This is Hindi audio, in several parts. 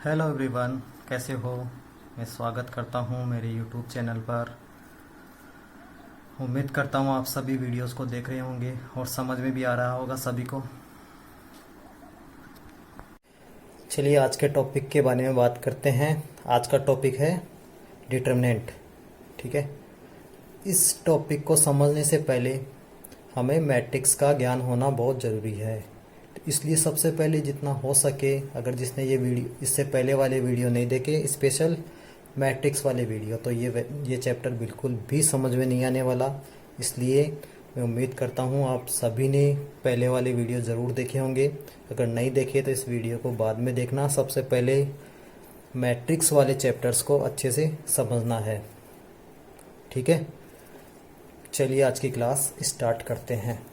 हेलो एवरीवन, कैसे हो। मैं स्वागत करता हूँ मेरे यूट्यूब चैनल पर। उम्मीद करता हूँ आप सभी वीडियोस को देख रहे होंगे और समझ में भी आ रहा होगा सभी को। चलिए आज के टॉपिक के बारे में बात करते हैं। आज का टॉपिक है डिटर्मिनेंट। ठीक है, इस टॉपिक को समझने से पहले हमें मैट्रिक्स का ज्ञान होना बहुत ज़रूरी है। इसलिए सबसे पहले जितना हो सके, अगर जिसने ये वीडियो इससे पहले वाले वीडियो नहीं देखे, स्पेशल मैट्रिक्स वाले वीडियो, तो ये चैप्टर बिल्कुल भी समझ में नहीं आने वाला। इसलिए मैं उम्मीद करता हूँ आप सभी ने पहले वाले वीडियो ज़रूर देखे होंगे। अगर नहीं देखे तो इस वीडियो को बाद में देखना। सबसे पहले मैट्रिक्स वाले चैप्टर्स को अच्छे से समझना है। ठीक है, चलिए आज की क्लास स्टार्ट करते हैं।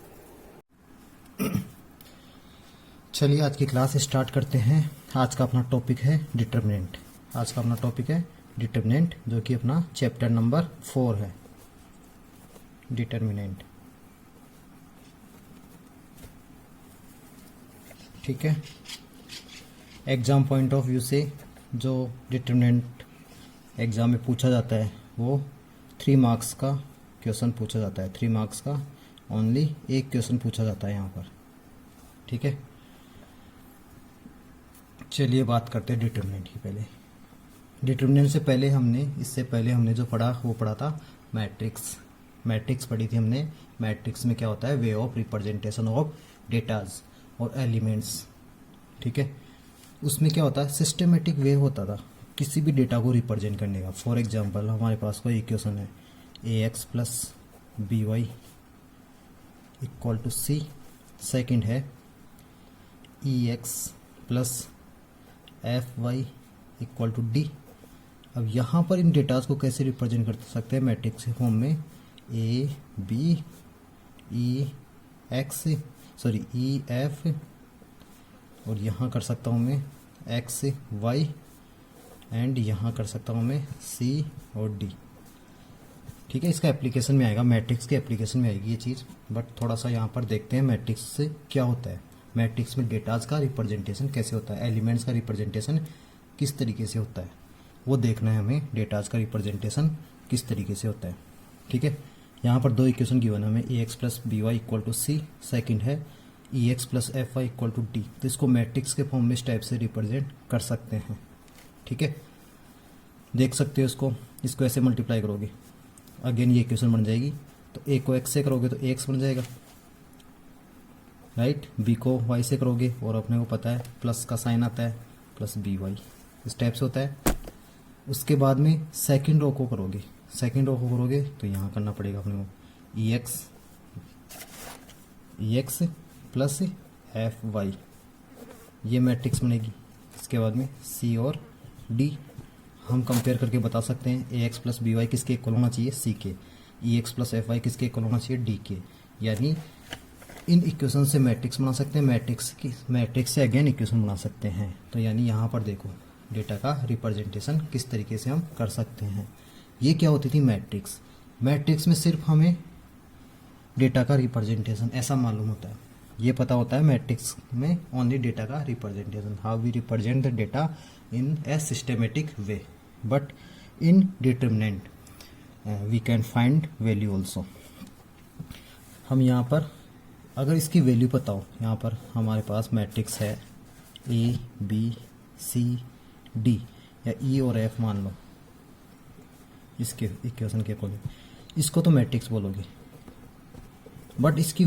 चलिए आज की क्लास स्टार्ट करते हैं। आज का अपना टॉपिक है डिटर्मिनेंट। आज का अपना टॉपिक है डिटर्मिनेंट, जो कि अपना चैप्टर नंबर 4 है, डिटर्मिनेंट। ठीक है, एग्जाम पॉइंट ऑफ व्यू से जो डिटर्मिनेंट एग्जाम में पूछा जाता है वो 3 मार्क्स का क्वेश्चन पूछा जाता है। 3 मार्क्स का ओनली एक क्वेश्चन पूछा जाता है यहाँ पर। ठीक है, चलिए बात करते हैं डिटर्मिनेंट की। पहले डिटर्मिनेंट से पहले इससे पहले हमने जो पढ़ा वो पढ़ा था मैट्रिक्स पढ़ी थी हमने। मैट्रिक्स में क्या होता है, वे ऑफ रिप्रेजेंटेशन ऑफ डेटाज और एलिमेंट्स। ठीक है, उसमें क्या होता है, सिस्टमेटिक वे होता था किसी भी डेटा को रिप्रेजेंट करने का। फॉर एग्जांपल हमारे पास कोई इक्वेशन है, ax plus B Y equal to C. Second है ex plus F Y equal to D. अब यहाँ पर इन डेटाज को कैसे रिप्रेजेंट कर सकते हैं मैट्रिक्स के फॉर्म में, ए बी ई एफ, और यहाँ कर सकता हूँ मैं एक्स वाई, एंड यहाँ कर सकता हूँ मैं सी और डी। ठीक है, इसका एप्लीकेशन में आएगा, मैट्रिक्स के एप्लीकेशन में आएगी ये चीज़। बट थोड़ा सा यहाँ पर देखते हैं मैट्रिक्स से क्या होता है। मैट्रिक्स में डेटाज का रिप्रेजेंटेशन कैसे होता है, एलिमेंट्स का रिप्रेजेंटेशन किस तरीके से होता है, वो देखना है हमें। डेटाज का रिप्रेजेंटेशन किस तरीके से होता है। ठीक है, यहाँ पर 2 इक्वेशन गिवन है हमें, A X plus B Y equal to C. Second है E X plus F Y equal to D. तो इसको मैट्रिक्स के फॉर्म में इस टाइप से रिप्रेजेंट कर सकते हैं। ठीक है, देख सकते हो इसको ऐसे मल्टीप्लाई करोगे, अगेन ये इक्वेशन बन जाएगी। तो ए को एक्स से करोगे तो ए एक्स बन जाएगा, राइट। बी को वाई से करोगे, और अपने को पता है प्लस का साइन आता है, प्लस बी वाई, इस टाइप से होता है। उसके बाद में सेकंड रो को करोगे तो यहाँ करना पड़ेगा अपने को ई एक्स प्लस एफ वाई, ये मैट्रिक्स बनेगी। इसके बाद में सी और डी हम कंपेयर करके बता सकते हैं, ए एक्स प्लस बी वाई किसके इक्वल होना चाहिए, सी के। ई एक्स प्लस एफ वाई किसके इक्वल होना चाहिए, डी के। यानी इन इक्वेशन से मैट्रिक्स बना सकते हैं, मैट्रिक्स से अगेन इक्वेशन बना सकते हैं। तो यानी यहाँ पर देखो डेटा का रिप्रेजेंटेशन किस तरीके से हम कर सकते हैं। ये क्या होती थी, मैट्रिक्स में सिर्फ हमें डेटा का रिप्रेजेंटेशन ऐसा मालूम होता है, ये पता होता है मैट्रिक्स में ओनली डेटा का representation, how we represent the data in a systematic way. But in determinant we can find value also. हम यहाँ पर अगर इसकी वैल्यू पता हो, यहाँ पर हमारे पास मैट्रिक्स है ए बी सी डी या ई और एफ मान लो, इसके इक्वेशन के अकॉर्डिंग, इसको तो मैट्रिक्स बोलोगे। बट इसकी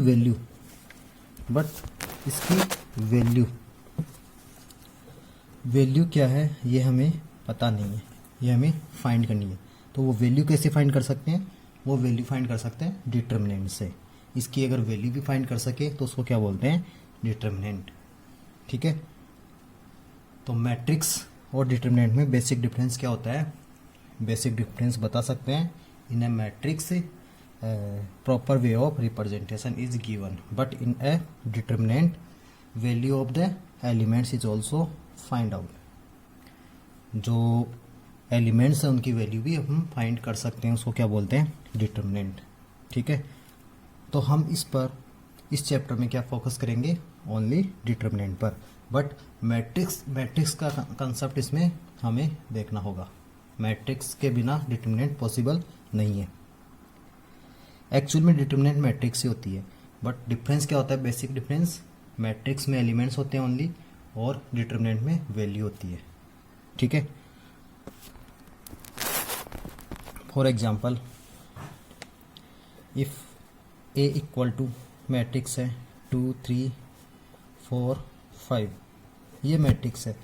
वैल्यू क्या है ये हमें पता नहीं है, ये हमें फाइंड करनी है। तो वो वैल्यू कैसे फाइंड कर सकते हैं, वो वैल्यू फाइंड कर सकते हैं डिटर्मिनेंट से। इसकी अगर वैल्यू भी फाइंड कर सके तो उसको क्या बोलते हैं, डिटर्मिनेंट। ठीक है, तो मैट्रिक्स और डिटर्मिनेंट में बेसिक डिफरेंस क्या होता है, बेसिक डिफरेंस बता सकते हैं। In a matrix proper way of representation is given, but in a determinant value of the elements is also find out. जो एलिमेंट्स हैं उनकी वैल्यू भी हम फाइंड कर सकते हैं, उसको क्या बोलते हैं, डिटर्मिनेंट। ठीक है, तो हम इस चैप्टर में क्या फोकस करेंगे, ओनली डिटर्मिनेंट पर। बट मैट्रिक्स का कंसेप्ट इसमें हमें देखना होगा। मैट्रिक्स के बिना डिटर्मिनेंट पॉसिबल नहीं है। एक्चुअल में डिटर्मिनेंट मैट्रिक्स ही होती है, बट डिफरेंस क्या होता है? बेसिक डिफरेंस, मैट्रिक्स में एलिमेंट्स होते हैं ओनली और डिटर्मिनेंट में वैल्यू होती है। ठीक है। For example, if A equal to matrix है 2 3 4 5, ये मैट्रिक्स है,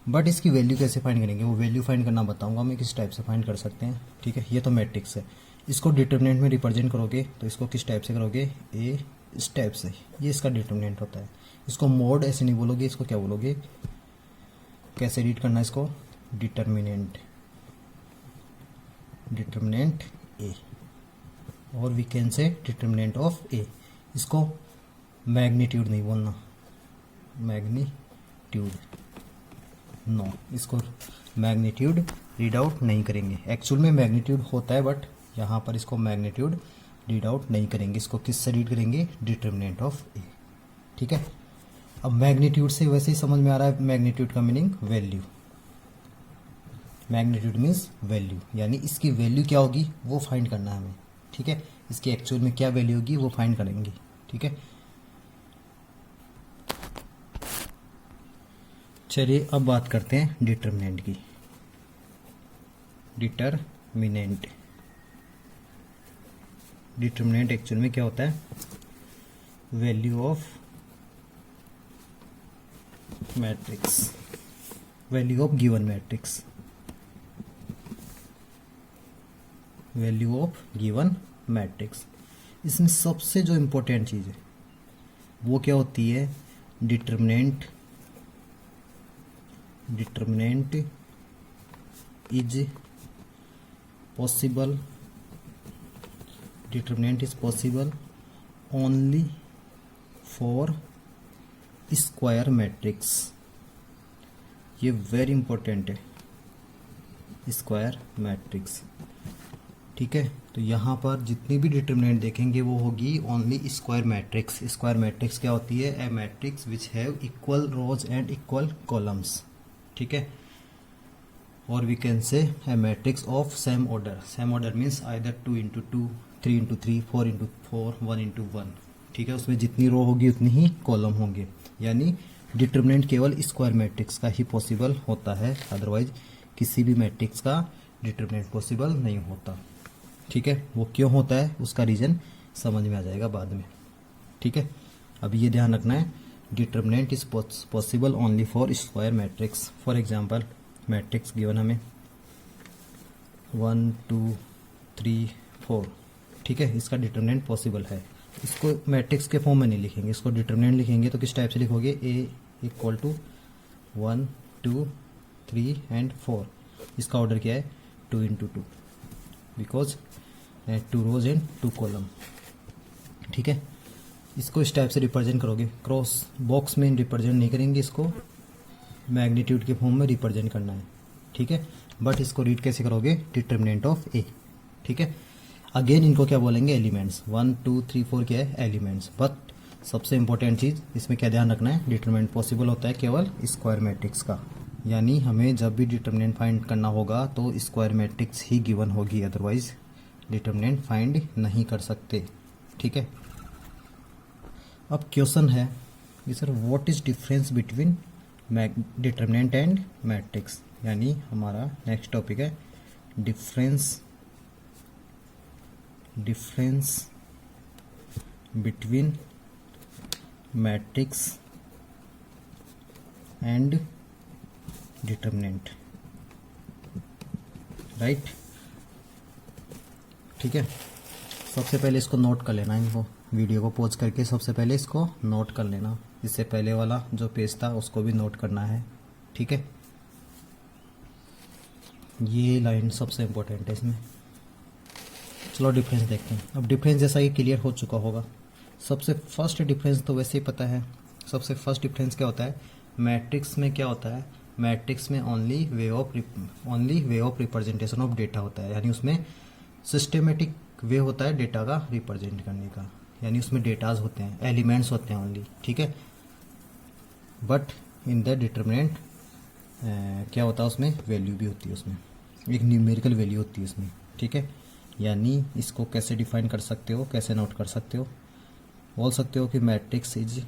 बट इसकी वैल्यू कैसे फाइंड करेंगे? वो वैल्यू फाइंड करना बताऊंगा मैं किस टाइप से फाइंड कर सकते हैं। ठीक है, ये तो मैट्रिक्स है। इसको डिटर्मिनेंट में रिप्रेजेंट करोगे तो इसको किस टाइप से करोगे? ए इस टाइप से, ये इसका डिटर्मिनेंट होता है। इसको मोड ऐसे नहीं बोलोगे, इसको क्या बोलोगे? कैसे रीड करना है इसको? डिटर्मिनेंट ए, और we can say determinant of A. इसको मैग्नीट्यूड नहीं बोलना, मैग्नीट्यूड नो, इसको मैग्नीट्यूड रीड आउट नहीं करेंगे। एक्चुअल में मैग्नीट्यूड होता है, बट यहाँ पर इसको मैग्नीट्यूड रीड आउट नहीं करेंगे। इसको किससे रीड करेंगे? डिटर्मिनेंट ऑफ ए। ठीक है। अब मैग्नीट्यूड से वैसे ही समझ में आ रहा है, मैग्नीट्यूड का meaning value. Magnitude means value, यानी इसकी वैल्यू क्या होगी वो फाइंड करना है हमें। ठीक है, इसकी एक्चुअल में क्या वैल्यू होगी वो फाइंड करेंगे। ठीक है, चलिए अब बात करते हैं डिटर्मिनेंट की। डिटर्मिनेंट एक्चुअल में क्या होता है? Value of matrix, value of given matrix, value of given matrix. इसमें सबसे जो इम्पोर्टेंट चीज़ है वो क्या होती है? Determinant is possible, determinant is possible only for square matrix. ये वेरी इंपॉर्टेंट है, स्क्वायर मैट्रिक्स। ठीक है, तो यहाँ पर जितनी भी डिटर्मिनेंट देखेंगे वो होगी only square matrix. Square matrix क्या होती है? A matrix which have equal rows and equal columns. ठीक है, और we can say a matrix of same order. Same order means either 2 into 2, 3 into 3, 4 into 4, 1 into 1। ठीक है, उसमें जितनी रो होगी उतनी ही कॉलम होंगे। यानी डिटर्मिनेंट केवल स्क्वायर मैट्रिक्स का ही पॉसिबल होता है, अदरवाइज किसी भी मैट्रिक्स का डिटर्मिनेंट पॉसिबल नहीं होता। ठीक है, वो क्यों होता है उसका रीजन समझ में आ जाएगा बाद में। ठीक है, अब ये ध्यान रखना है, determinant is possible only for square matrix. For example, matrix given हमें 1 2 3 4। ठीक है, इसका डिटर्मिनेंट पॉसिबल है। इसको मैट्रिक्स के फॉर्म में नहीं लिखेंगे, इसको डिटर्मिनेंट लिखेंगे तो किस टाइप से लिखोगे? A equal to 1 2 3 and 4। इसका ऑर्डर क्या है? 2 into 2, because 2 rows and 2 column. ठीक है, इसको इस टाइप से रिप्रेजेंट करोगे। क्रॉस बॉक्स में रिप्रेजेंट नहीं करेंगे, इसको मैग्नीट्यूड के फॉर्म में रिप्रेजेंट करना है। ठीक है, बट इसको रीड कैसे करोगे? डिटर्मिनेंट ऑफ ए। ठीक है, अगेन इनको क्या बोलेंगे? एलिमेंट्स। 1 2 3 4 क्या है? एलिमेंट्स। बट सबसे इंपॉर्टेंट चीज इसमें क्या ध्यान रखना है? डिटर्मिनेंट पॉसिबल होता है केवल स्क्वायर मैट्रिक्स का। यानी हमें जब भी डिटर्मिनेंट फाइंड करना होगा तो स्क्वायर मैट्रिक्स ही गिवन होगी, अदरवाइज डिटर्मिनेंट फाइंड नहीं कर सकते। ठीक है, अब क्वेश्चन है कि sir what is difference between determinant and matrix. यानी हमारा नेक्स्ट टॉपिक है difference between matrix and determinant. Right, ठीक है। सबसे पहले इसको नोट कर लेना, इनको वीडियो को पॉज करके सबसे पहले इसको नोट कर लेना। इससे पहले वाला जो पेज था उसको भी नोट करना है। ठीक है, ये लाइन सबसे इम्पोर्टेंट है इसमें। चलो डिफरेंस देखते हैं। अब डिफरेंस जैसा ये क्लियर हो चुका होगा। सबसे फर्स्ट डिफरेंस तो वैसे ही पता है। सबसे फर्स्ट डिफरेंस क्या होता है? मैट्रिक्स में क्या होता है? मैट्रिक्स में only way of representation of data होता है। यानी उसमें सिस्टमेटिक वे होता है डेटा का रिप्रेजेंट करने का। यानी उसमें डेटाज होते हैं, एलिमेंट्स होते हैं ओनली। ठीक है, बट इन द डिटर्मिनेंट क्या होता है उसमें, वैल्यू भी होती है उसमें, एक न्यूमेरिकल वैल्यू होती है उसमें, ठीक है। यानी इसको कैसे डिफाइन कर सकते हो, कैसे नोट कर सकते हो, बोल सकते हो कि matrix is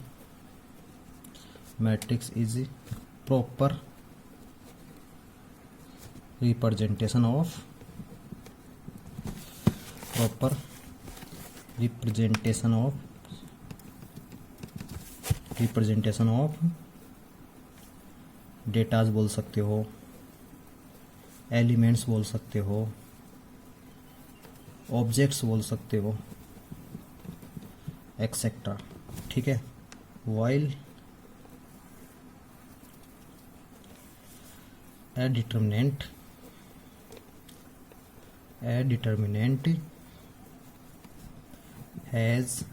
proper representation of datas बोल सकते हो, एलिमेंट्स बोल सकते हो, ऑब्जेक्ट्स बोल सकते हो, एक्सेट्रा, ठीक है। While a determinant has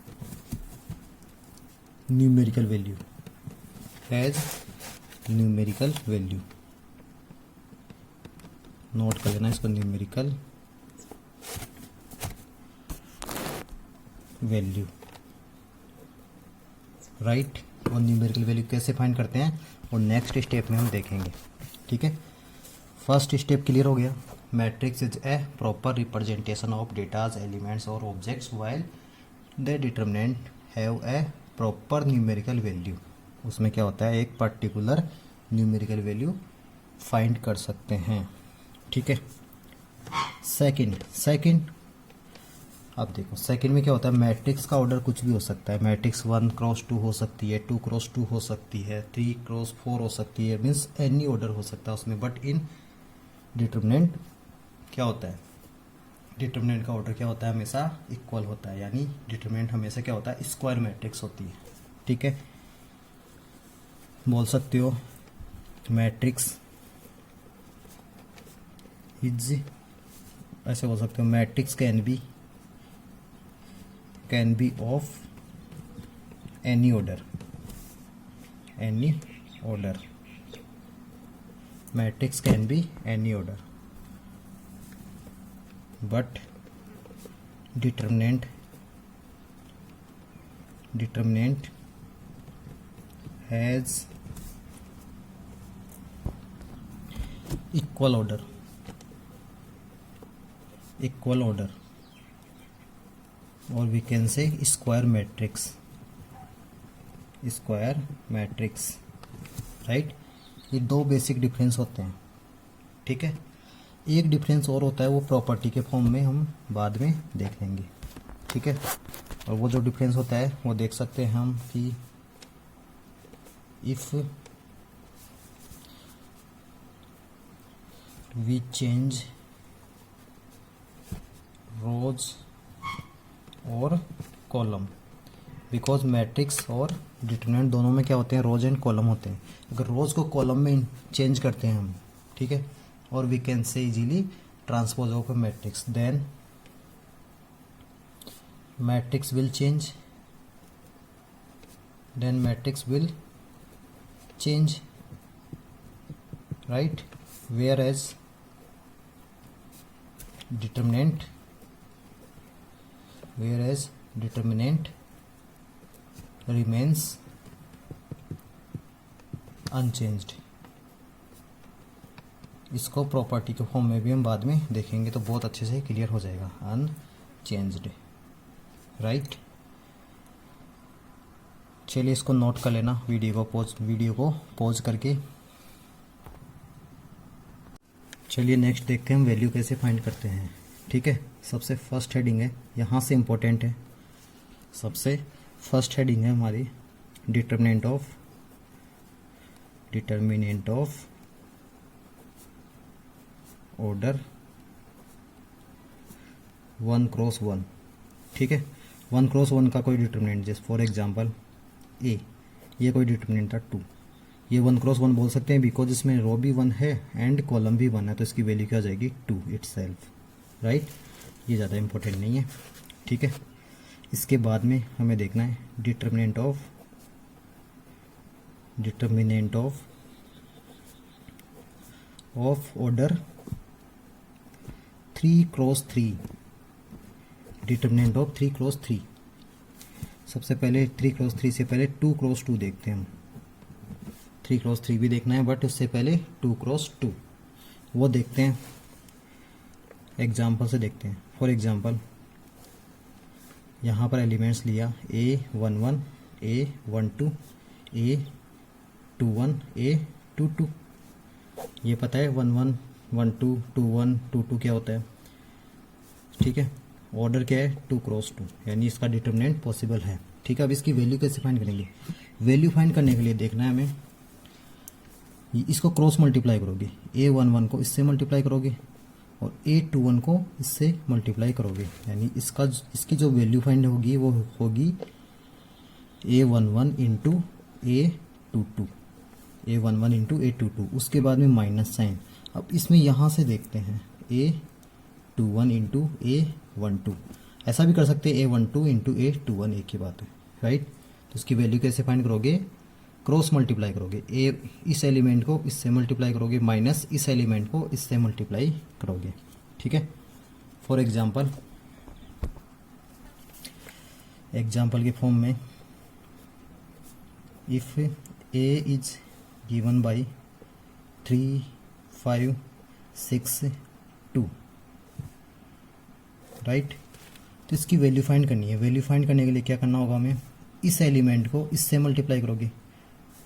numerical value, note कर लेना इसको, न्यूमेरिकल वैल्यू, राइट। और न्यूमेरिकल वैल्यू कैसे फाइंड करते हैं और नेक्स्ट स्टेप में हम देखेंगे, ठीक है। फर्स्ट स्टेप क्लियर हो गया, matrix is a proper representation of datas, elements और objects while the determinant have a proper numerical value. उसमें क्या होता है, एक पर्टिकुलर न्यूमेरिकल वैल्यू फाइंड कर सकते हैं, ठीक है। सेकंड अब देखो, सेकंड में क्या होता है, मैट्रिक्स का ऑर्डर कुछ भी हो सकता है। मैट्रिक्स 1x2 हो सकती है, 2x2 हो सकती है, 3x4 हो सकती है, मीन्स एनी ऑर्डर हो सकता है उसमें। बट इन डिटर्मिनेंट क्या होता है, डिटर्मिनेंट का ऑर्डर क्या होता है, हमेशा इक्वल होता है। यानी डिटर्मिनेंट हमेशा क्या होता है, स्क्वायर मैट्रिक्स होती है, ठीक है। बोल सकते हो मैट्रिक्स इज, ऐसे बोल सकते हो matrix can be of any order, matrix can be any order, but determinant has equal order, और we can say square matrix, right. ये दो बेसिक डिफरेंस होते हैं, ठीक है। एक डिफरेंस और होता है, वो प्रॉपर्टी के फॉर्म में हम बाद में देख लेंगे, ठीक है। और वो जो डिफरेंस होता है वो देख सकते हैं हम कि इफ वी चेंज रोज और कॉलम, बिकॉज मैट्रिक्स और डिटरमिनेंट दोनों में क्या होते हैं, रोज एंड कॉलम होते हैं। अगर रोज को कॉलम में चेंज करते हैं हम, ठीक है, और we can say easily transpose of a matrix, then matrix will change, right, whereas determinant remains unchanged। इसको प्रॉपर्टी के फॉर्म में भी हम बाद में देखेंगे, तो बहुत अच्छे से क्लियर हो जाएगा, अनचेंज्ड, राइट। चलिए इसको नोट कर लेना, वीडियो को पॉज करके। चलिए नेक्स्ट देखते हैं हम वैल्यू कैसे फाइंड करते हैं, ठीक है। सबसे फर्स्ट हेडिंग है, यहाँ से इम्पोर्टेंट है, सबसे फर्स्ट हेडिंग है हमारी डिटर्मिनेंट ऑफ ऑर्डर 1x1, ठीक है। 1x1 का कोई डिटर्मिनेंट, जैसे फॉर एग्जांपल ए, ये कोई डिटर्मिनेंट था 2, ये 1x1 बोल सकते हैं बिकॉज इसमें रो भी 1 है एंड कॉलम भी 1 है, तो इसकी वैल्यू क्या हो जाएगी 2 इटसेल्फ, राइट। ये ज़्यादा इम्पोर्टेंट नहीं है, ठीक है। इसके बाद में हमें देखना है determinant of order 3x3, determinant of 3x3। सबसे पहले 3x3 से पहले 2x2 देखते हैं हम। 3x3 भी देखना है, बट उससे पहले 2x2 वो देखते हैं, एग्जाम्पल से देखते हैं। फॉर एग्जाम्पल यहाँ पर एलिमेंट्स लिया A11 A12 A21 A22, ये पता है 11 12 21 22 क्या होता है, ठीक है। ऑर्डर क्या है 2x2, यानी इसका डिटरमिनेंट पॉसिबल है, ठीक है। अब इसकी वैल्यू कैसे फाइंड करेंगे? वैल्यू फाइंड करने के लिए देखना है हमें, इसको क्रॉस मल्टीप्लाई करोगे, A11 को इससे मल्टीप्लाई करोगे और A21 को इससे मल्टीप्लाई करोगे, यानी इसकी जो वैल्यू फाइंड होगी वो होगी A11 into A22, A11 into A22, उसके बाद में माइनस साइन। अब इसमें यहाँ से देखते हैं A21 इंटू A12, ऐसा भी कर सकते हैं A12 इंटू A21, एक ही बात है, राइट। तो इसकी वैल्यू कैसे फाइंड करोगे? क्रॉस मल्टीप्लाई करोगे, इस एलिमेंट को इससे मल्टीप्लाई करोगे माइनस इस एलिमेंट को इससे मल्टीप्लाई करोगे, ठीक है। फॉर एग्जाम्पल के फॉर्म में if A is given by 3 5 6 2, right. तो इसकी वैल्यू फाइंड करनी है। वैल्यू फाइंड करने के लिए क्या करना होगा हमें? इस एलिमेंट को इससे मल्टीप्लाई करोगे,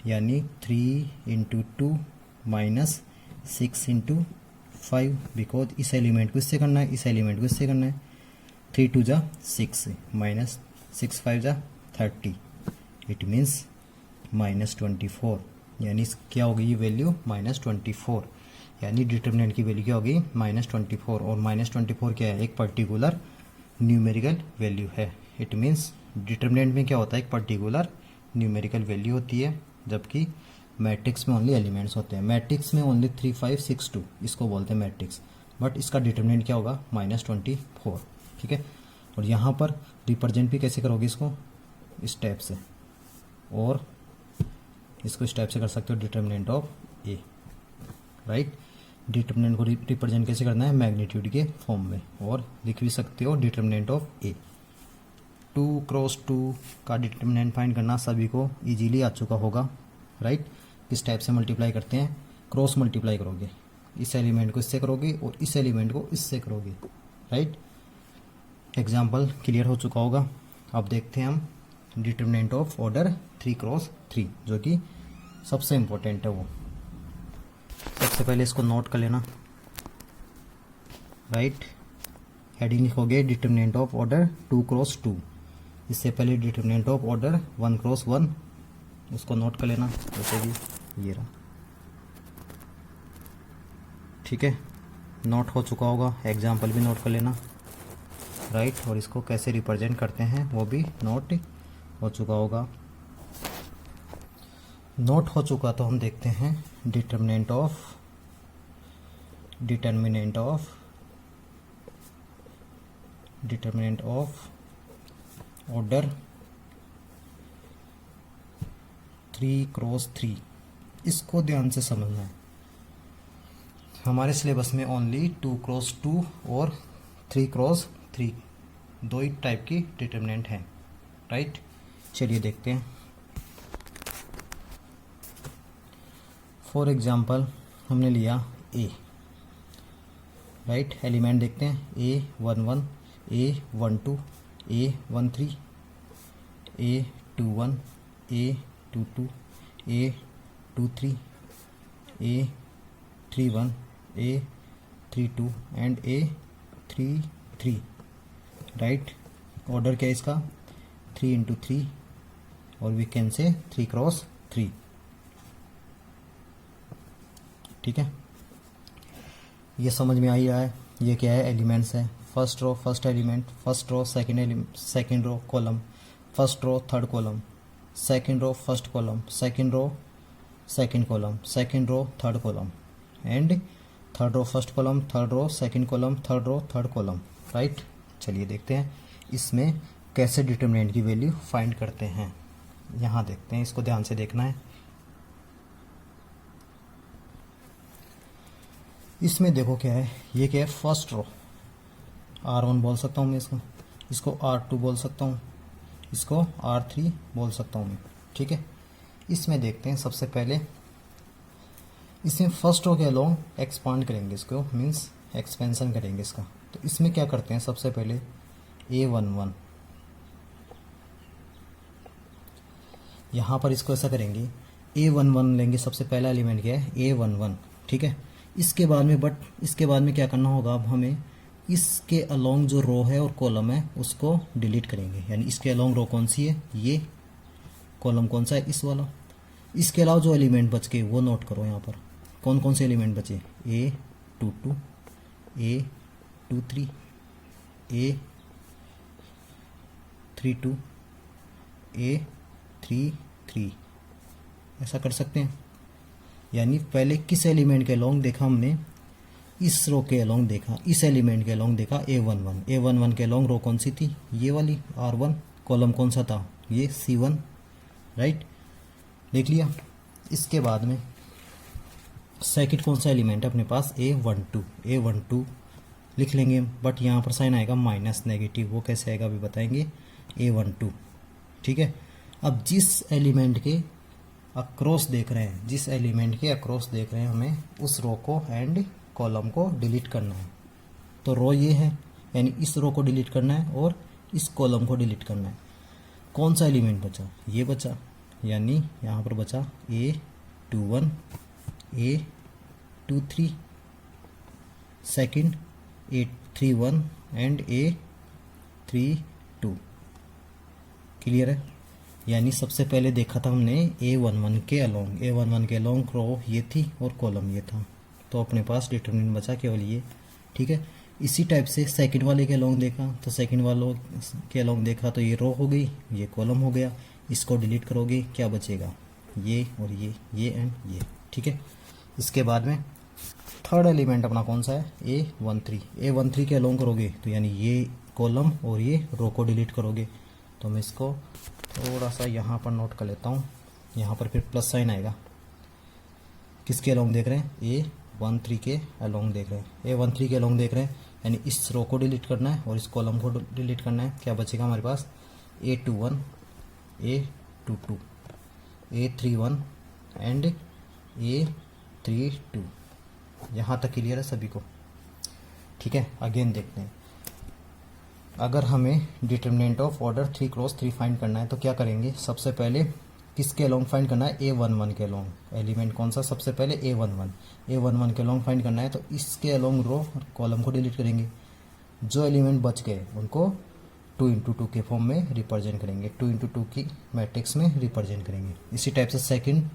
यानी 3 इंटू 2 माइनस 6 इंटू 5, बिकॉज इस एलिमेंट को इससे करना है, इस एलिमेंट को इससे करना है। 3 2 जा 6 माइनस 6 5 जा 30, इट मीन्स -24, यानी क्या होगी ये वैल्यू -24, यानी डिटरमिनेंट की वैल्यू क्या होगी -24, और -24 क्या है? एक पर्टिकुलर न्यूमेरिकल वैल्यू है। इट मीन्स डिटरमिनेंट में क्या होता है? एक पर्टिकुलर न्यूमेरिकल वैल्यू होती है, जबकि मैट्रिक्स में ओनली एलिमेंट्स होते हैं। मैट्रिक्स में ओनली 3 5 6 2 इसको बोलते हैं मैट्रिक्स, बट इसका डिटरमिनेंट क्या होगा? -24, ठीक है। और यहाँ पर रिप्रेजेंट भी कैसे करोगे इसको? इस टाइप से, और इसको इस टाइप से कर सकते हो, determinant of A, right. Determinant को रिप्रेजेंट कैसे करना है? मैग्नीट्यूड के फॉर्म में, और लिख भी सकते हो डिटरमिनेंट ऑफ ए। 2x2 का डिटरमिनेंट फाइंड करना सभी को इजीली आ चुका होगा, राइट। किस टाइप से मल्टीप्लाई करते हैं? क्रॉस मल्टीप्लाई करोगे, इस एलिमेंट को इससे करोगे और इस एलिमेंट को इससे करोगे, राइट। एग्जाम्पल क्लियर हो चुका होगा। अब देखते हैं हम डिटरमिनेंट ऑफ ऑर्डर 3x3, जो कि सबसे इम्पोर्टेंट है। वो सबसे पहले इसको नोट कर लेना, राइट। हेडिंग लिखोगे डिटरमिनेंट ऑफ ऑर्डर 2x2, इससे पहले डिटरमिनेंट ऑफ ऑर्डर 1x1, उसको नोट कर लेना, जैसे कि ये रहा, ठीक है। नोट हो चुका होगा। एग्जाम्पल भी नोट कर लेना, राइट। और इसको कैसे रिप्रेजेंट करते हैं वो भी नोट हो चुका होगा। नोट हो चुका तो हम देखते हैं डिटरमिनेंट ऑफ ऑर्डर 3x3, इसको ध्यान से समझना है। हमारे सिलेबस में ओनली 2x2 और 3x3 दो ही टाइप की डिटरमिनेंट हैं, राइट। चलिए देखते हैं। फॉर एग्जाम्पल हमने लिया ए, राइट। एलिमेंट देखते हैं A11 A12 A13 A21 A22 A23 A31 A32 and A33, right. Order क्या है इसका? 3 इंटू 3, और वी कैन से 3x3, ठीक है। ये समझ में आई रहा है। ये क्या है? एलिमेंट्स है। First row first element, first row second row column, first row third column, second row first column, second row second column, second row third column, and third row first column, third row second column, third row third column, right. चलिए देखते हैं इसमें कैसे डिटरमिनेंट की वैल्यू फाइंड करते हैं। यहाँ देखते हैं, इसको ध्यान से देखना है। इसमें देखो क्या है, ये क्या है? फर्स्ट रो, R1 बोल सकता हूँ मैं इसको R2 बोल सकता हूँ, इसको R3 बोल सकता हूँ मैं, ठीक है। इसमें देखते हैं सबसे पहले इसमें फर्स्ट रो के अलोंग एक्सपांड करेंगे इसको, मीन्स एक्सपेंशन करेंगे इसका। तो इसमें क्या करते हैं, सबसे पहले A11 यहाँ पर इसको ऐसा करेंगे, A11 लेंगे, सबसे पहला एलिमेंट क्या है A11, ठीक है। इसके बाद में इसके बाद में क्या करना होगा, अब हमें इसके अलोंग जो रो है और कॉलम है उसको डिलीट करेंगे, यानी इसके अलोंग रो कौन सी है, ये कॉलम कौन सा है, इस वाला। इसके अलावा जो एलिमेंट बच गए वो नोट करो यहाँ पर, कौन कौन से एलिमेंट बचे, A22, A23, A32, A33, ऐसा कर सकते हैं। यानी पहले किस एलिमेंट के अलोंग देखा हमने, इस रो के अलोंग देखा, इस एलिमेंट के अलोंग देखा A11 के अलोंग रो कौन सी थी, ये वाली R1, कॉलम कौन सा था, ये C1, राइट, देख लिया। इसके बाद में सेकंड कौन सा एलिमेंट है अपने पास, A12 लिख लेंगे, बट यहाँ पर साइन आएगा माइनस नेगेटिव, वो कैसे आएगा अभी बताएंगे, A12, ठीक है। अब जिस एलिमेंट के अक्रॉस देख रहे हैं, जिस एलिमेंट के अक्रॉस देख रहे हैं, हमें उस रो को एंड कॉलम को डिलीट करना है। तो रो ये है, यानी इस रो को डिलीट करना है और इस कॉलम को डिलीट करना है। कौन सा एलिमेंट बचा, ये बचा, यानी यहाँ पर बचा A21, A23, second A31 and A32, clear है। यानी सबसे पहले देखा था हमने A11 के अलोंग रो ये थी और कॉलम ये था, तो अपने पास डिटरमिनेंट बचा केवल ये, ठीक है। इसी टाइप से सेकंड वाले के अलोंग देखा, तो सेकंड वालों के अलोंग देखा तो ये रो हो गई, ये कॉलम हो गया। इसको डिलीट करोगे क्या बचेगा, ये और ये एंड ये, ठीक है। इसके बाद में थर्ड एलिमेंट अपना कौन सा है, A13 के अलोंग करोगे तो यानी ये कॉलम और ये रो को डिलीट करोगे। तो मैं इसको थोड़ा सा यहाँ पर नोट कर लेता हूँ, यहाँ पर फिर प्लस साइन आएगा। किसके अलोंग देख रहे हैं, A13 के अलोंग देख रहे हैं, A13 के अलोंग देख रहे हैं, यानी इस रो को डिलीट करना है और इस कॉलम को डिलीट करना है। क्या बचेगा हमारे पास, A21, A22, A31 and A32। यहाँ तक क्लियर है सभी को, ठीक है। अगेन देखते हैं, अगर हमें determinant of order 3 cross 3 find करना है तो क्या करेंगे, सबसे पहले किसके अलोंग फाइंड करना है, A11 के अलोंग। एलिमेंट कौन सा, सबसे पहले A11 के अलोंग फाइंड करना है, तो इसके अलोंग रो और कॉलम को डिलीट करेंगे। जो एलिमेंट बच गए उनको 2×2 के फॉर्म में रिप्रेजेंट करेंगे, 2×2 की मैट्रिक्स में रिप्रेजेंट करेंगे। इसी टाइप से सेकंड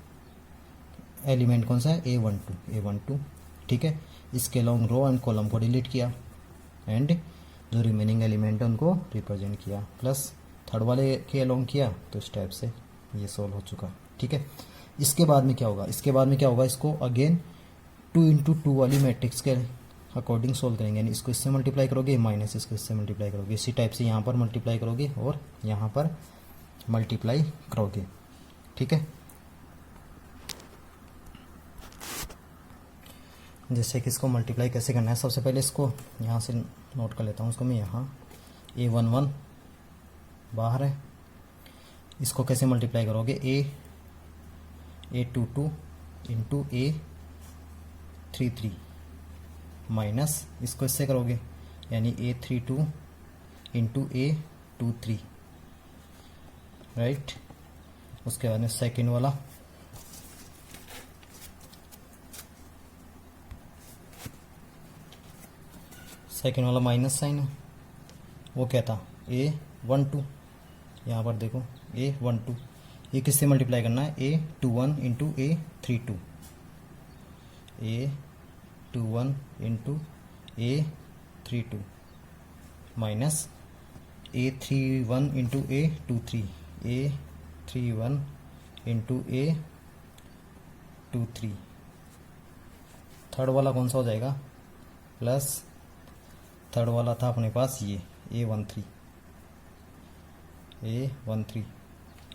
एलिमेंट कौन सा है, A12, ठीक है। इसके अलोंग रो एंड कॉलम को डिलीट किया एंड जो रिमेनिंग एलिमेंट है उनको रिप्रेजेंट किया, प्लस थर्ड वाले के अलोंग किया। तो इस टाइप से ये सोल्व हो चुका, ठीक है। इसके बाद में क्या होगा, इसको अगेन 2×2 वाली मैट्रिक्स के अकॉर्डिंग सोल्व करेंगे, यानी इसको इससे मल्टीप्लाई करोगे माइनस इसको इससे मल्टीप्लाई करोगे। इसी टाइप से यहाँ पर मल्टीप्लाई करोगे और यहाँ पर मल्टीप्लाई करोगे, ठीक है। जैसे कि इसको मल्टीप्लाई कैसे करना है, सबसे पहले इसको यहाँ से नोट कर लेता हूँ, इसको मैं यहाँ A11 बाहर है, इसको कैसे मल्टीप्लाई करोगे, A22 इंटू A33 माइनस इसको इससे करोगे, यानी A32 इंटू A23, राइट। उसके बाद में सेकेंड वाला माइनस साइन है, वो क्या था, A12, यहाँ पर देखो A12, ये किससे मल्टीप्लाई करना है, A21 into A32, A21 into A32 minus A31 into A23, A31 into A23। Third वाला कौन सा हो जाएगा, प्लस थर्ड वाला था अपने पास ये A13,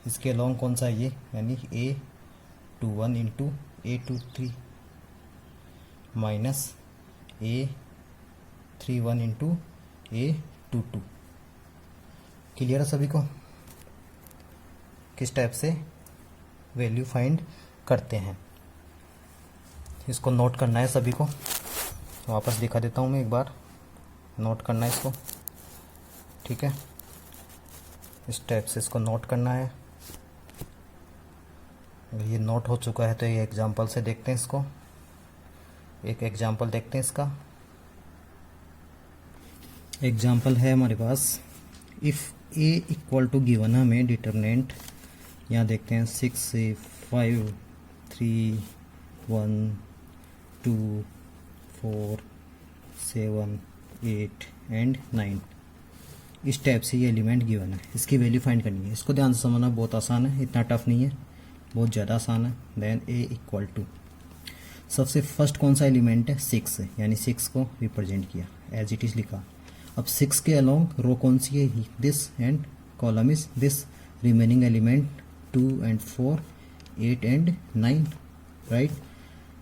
इसके अलोंग कौन सा है ये, यानी A21 into A23 minus A31 into A22। Clear है सभी को, किस टाइप से वैल्यू फाइंड करते हैं। इसको नोट करना है सभी को, वापस दिखा देता हूँ मैं एक बार, नोट करना है इसको, ठीक है। इस टाइप से इसको नोट करना है। ये नोट हो चुका है तो ये एग्जांपल से देखते हैं इसको, एक एग्जांपल देखते हैं इसका। एग्जांपल है हमारे पास, if a equal to given, हमें डिटरमिनेंट यहाँ देखते हैं 6 से 5 3 1 2 4 7 8 एंड 9, इस टाइप से ये एलिमेंट गिवन है, इसकी वैल्यू फाइंड करनी है। इसको ध्यान से समझना, बहुत आसान है, इतना टफ नहीं है, बहुत ज़्यादा आसान है। देन ए इक्वल टू, सबसे फर्स्ट कौन सा एलिमेंट है 6 है, यानी 6 को रिप्रेजेंट किया एज इट इज़ लिखा। अब 6 के अलोंग रो कौन सी है, this, and column is this, remaining element 2 and 4 8 and 9, राइट।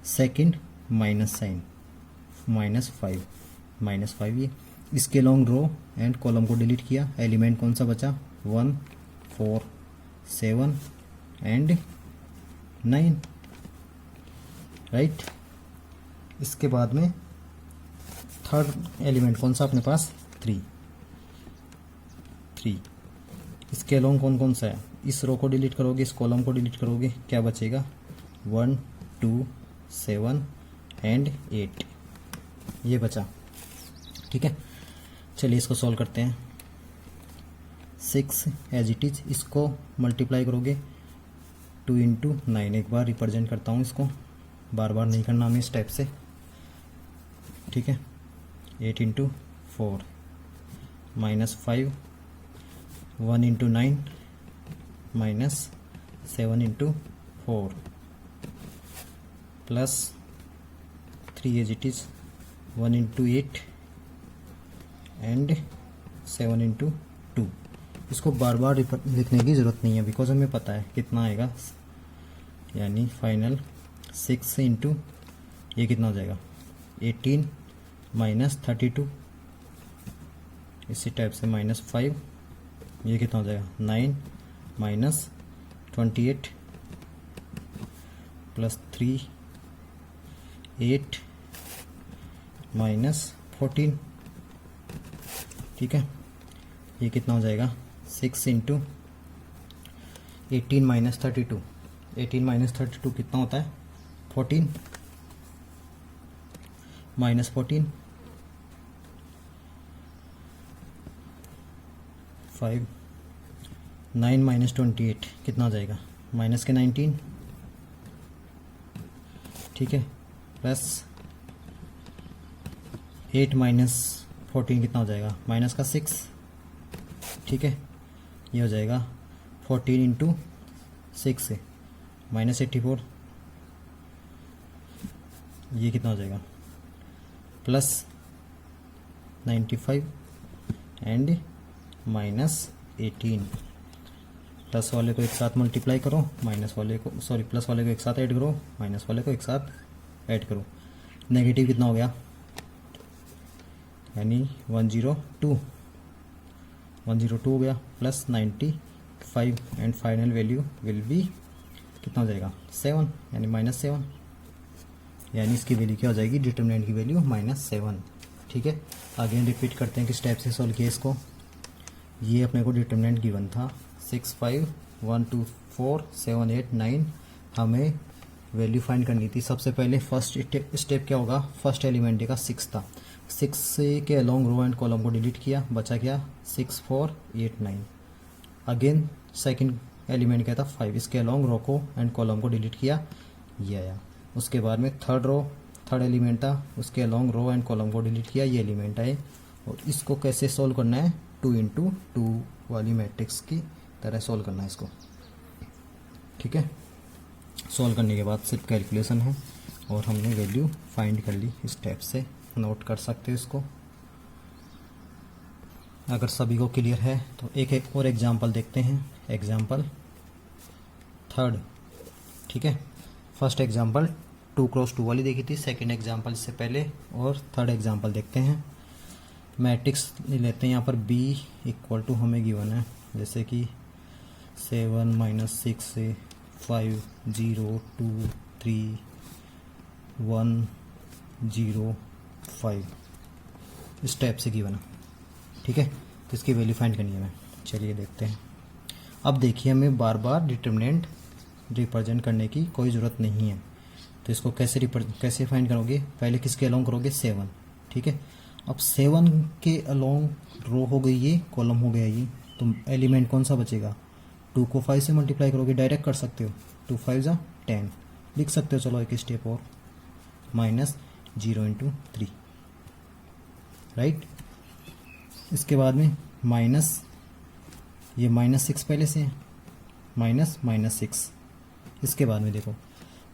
सेकंड माइनस साइन, -5 ये, इसके लॉन्ग रो एंड कॉलम को डिलीट किया, एलिमेंट कौन सा बचा 1 4 7 एंड 9, राइट। इसके बाद में थर्ड एलिमेंट कौन सा अपने पास 3, इसके लॉन्ग कौन कौन सा है, इस रो को डिलीट करोगे, इस कॉलम को डिलीट करोगे, क्या बचेगा 1 2 7 एंड 8, ये बचा, ठीक है। चलिए इसको सॉल्व करते हैं। 6 एज इट इज, इसको मल्टीप्लाई करोगे 2 इंटू 9, एक बार रिप्रेजेंट करता हूँ इसको, बार बार नहीं करना हमें इस टाइप से, ठीक है। 8 into 4 -5, 1 into 9 -7 into 4 plus 3 as it is 1 into 8 and 7 into 2। इसको बार बार लिखने की ज़रूरत नहीं है, बिकॉज हमें पता है कितना आएगा, यानी फाइनल 6 इंटू ये कितना हो जाएगा 18 -32, इसी टाइप से -5, ये कितना हो जाएगा 9 -28 प्लस 3 8 -14, ठीक है। ये कितना हो जाएगा 6 इंटू 18 -32, 18 -32 कितना होता है 14 -14 5 9 -28 कितना हो जाएगा माइनस के 19, ठीक है, प्लस 8 -14 कितना हो जाएगा माइनस का 6, ठीक है। ये हो जाएगा 14 इंटू 6 से -84, ये कितना हो जाएगा प्लस 95 एंड -18, प्लस वाले को एक साथ मल्टीप्लाई करो, माइनस वाले को प्लस वाले को एक साथ ऐड करो, माइनस वाले को एक साथ ऐड करो, नेगेटिव कितना हो गया, यानी 102 हो गया, plus 95 and final value will B कितना हो जाएगा 7, यानी -7, यानी इसकी वैल्यू क्या हो जाएगी, डिटरमिनेंट की वैल्यू -7, ठीक है। आगे रिपीट करते हैं किस टाइप से सॉल्व किया इसको। ये अपने को डिटरमिनेंट गिवन था 6 5 1 2 4 7 8 9, हमें वैल्यू फाइंड करनी थी। सबसे पहले फर्स्ट स्टेप क्या होगा, फर्स्ट एलिमेंट का 6 था, 6 के अलोंग रो एंड कॉलम को डिलीट किया, बचा क्या 6 4 8 9। अगेन सेकंड एलिमेंट क्या था 5, इसके अलोंग रो को एंड कॉलम को डिलीट किया, ये आया। उसके बाद में थर्ड एलिमेंट था, उसके अलोंग रो एंड कॉलम को डिलीट किया, ये एलिमेंट आए। और इसको कैसे सोल्व करना है, 2 इंटू 2 वाली मैट्रिक्स की तरह सोल्व करना है इसको, ठीक है। सोल्व करने के बाद सिर्फ कैलकुलेशन है और हमने वैल्यू फाइंड कर ली, इस टाइप से नोट कर सकते हो इसको। अगर सभी को क्लियर है तो एक और एग्जांपल देखते हैं, एग्जांपल थर्ड, ठीक है। फर्स्ट एग्जांपल 2 क्रॉस 2 वाली देखी थी, सेकंड एग्जांपल इससे पहले, और थर्ड एग्जांपल देखते हैं। मैट्रिक्स लेते हैं यहाँ पर B इक्वल टू हमें गिवन है, जैसे कि 7 -6 से 5 0 2 3 105 इस टाइप से गिवन है, ठीक है। तो इसकी वैल्यू फाइंड करनी है हमें। चलिए देखते हैं। अब देखिए हमें बार बार डिटर्मिनेंट रिप्रेजेंट करने की कोई ज़रूरत नहीं है। तो इसको कैसे फाइंड करोगे, पहले किसके अलोंग करोगे, 7, ठीक है। अब 7 के अलोंग रो हो गई ये, कॉलम हो गया ये, तो एलिमेंट कौन सा बचेगा, 2 को 5 से मल्टीप्लाई करोगे, डायरेक्ट कर सकते हो, 2 5 जा 10 लिख सकते हो। चलो एक स्टेप और, -0 × 3, राइट। इसके बाद में माइनस, ये -6 पहले से है, -6। इसके बाद में देखो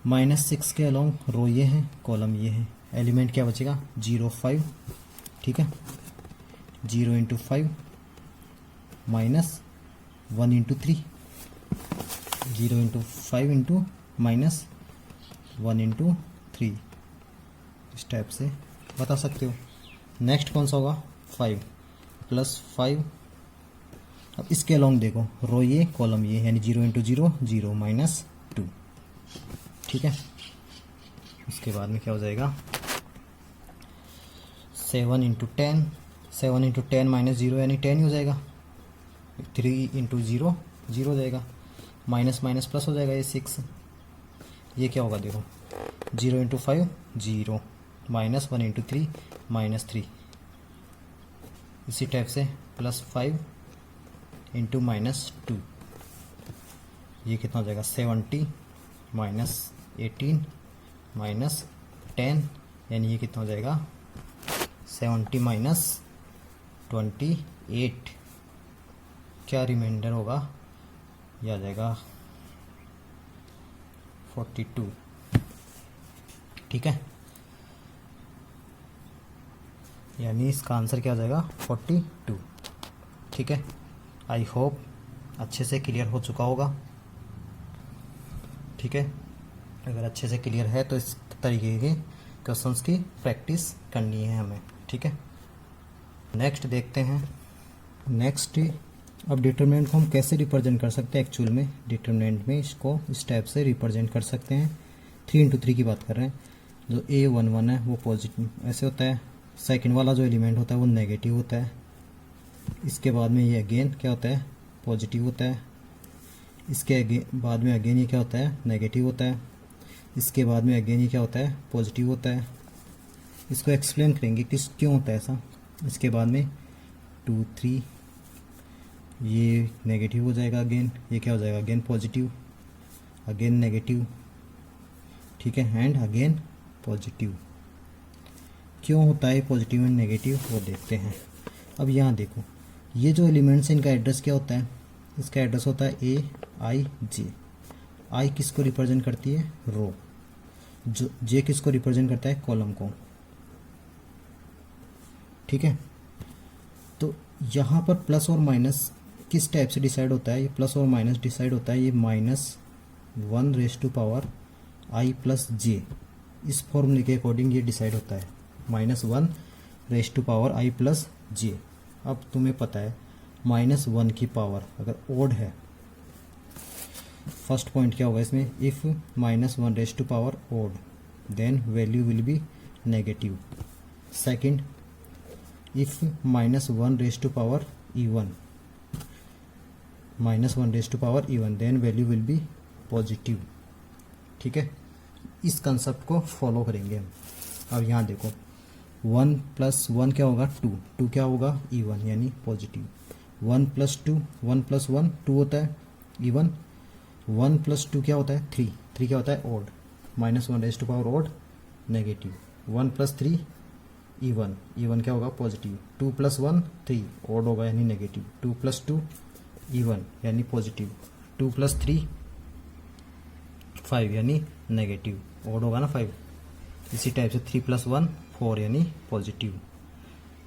-6 के अलोंग रो ये है, कॉलम ये है, एलिमेंट क्या बचेगा, 0 5, ठीक है। 0 × 5 -1 × 3, 0 × 5 × -1 × 3, इस टाइप से बता सकते हो। नेक्स्ट कौन सा होगा, 5 + 5। अब इसके अलोंग देखो, रो ये, कॉलम ये, यानी 0 × 0 0 -2, ठीक है। उसके बाद में क्या हो जाएगा, 7 × 10, 7 × 10 -0 यानी 10 ही हो जाएगा। 3 × 0 0 हो जाएगा, माइनस माइनस प्लस हो जाएगा, ये 6। ये क्या होगा देखो, 0 × 5 0, -1 × 3 -3, इसी टाइप से +5 × -2, ये कितना हो जाएगा, 70 -18 -10, यानी ये कितना हो जाएगा, 70 -28, क्या रिमाइंडर होगा, ये आ जाएगा 42, ठीक है। यानी इसका आंसर क्या हो जाएगा, 42, ठीक है। आई होप अच्छे से क्लियर हो चुका होगा, ठीक है। अगर अच्छे से क्लियर है तो इस तरीके के क्वेश्चंस की प्रैक्टिस करनी है हमें, ठीक है। नेक्स्ट देखते हैं। नेक्स्ट, अब डिटरमिनेंट को हम कैसे रिप्रेजेंट कर सकते हैं एक्चुअल में। डिटरमिनेंट में इसको इस टाइप से रिप्रेजेंट कर सकते हैं। 3 × 3 की बात कर रहे हैं। जो A11 है वो पॉजिटिव ऐसे होता है, सेकंड वाला जो एलिमेंट होता है वो नेगेटिव होता है। इसके बाद में ये अगेन क्या होता है, पॉजिटिव होता है। इसके बाद में अगेन ये क्या होता है, नेगेटिव होता है। इसके बाद में अगेन ये क्या होता है, पॉजिटिव होता है। इसको एक्सप्लेन करेंगे कि क्यों होता है ऐसा। इसके बाद में 2 3 ये नेगेटिव हो जाएगा, अगेन ये क्या हो जाएगा, अगेन पॉजिटिव, अगेन नेगेटिव, ठीक है, एंड अगेन पॉजिटिव। क्यों होता है पॉजिटिव एंड नेगेटिव, वो देखते हैं। अब यहाँ देखो, ये जो एलिमेंट्स हैं इनका एड्रेस क्या होता है, इसका एड्रेस होता है AIJ। आई किसको रिप्रेजेंट करती है, रो। जो जे किसको रिप्रेजेंट करता है, कॉलम को, ठीक है। तो यहाँ पर प्लस और माइनस किस टाइप से डिसाइड होता है, ये प्लस और माइनस डिसाइड होता है, ये -1⁻⁰ I + J, इस फॉर्मूले के अकॉर्डिंग ये डिसाइड होता है, -1⁻I + J। अब तुम्हें पता है -1 की पावर अगर ओड है, फर्स्ट पॉइंट क्या होगा इसमें, if -1⁻ odd then value will be negative. Second, if -1⁻even -1⁻even then value will be positive, ठीक है। इस कंसेप्ट को फॉलो करेंगे हम। अब यहाँ देखो, 1 + 1 क्या होगा, 2, 2 क्या होगा, इवन यानी पॉजिटिव। 1 + 2, 1 + 1 2 होता है, इवन। 1 + 2 क्या होता है, 3, 3 क्या होता है, ओड, -1⁻ओड नेगेटिव। 1 + 3 इवन, इवन क्या होगा, पॉजिटिव। 2 + 1 3 ओड होगा यानी नेगेटिव। 2 + 2 इवन यानी पॉजिटिव। 2 + 3 5 यानी नेगेटिव, ओड होगा ना 5। इसी टाइप से 3 + 1 4 यानी पॉजिटिव।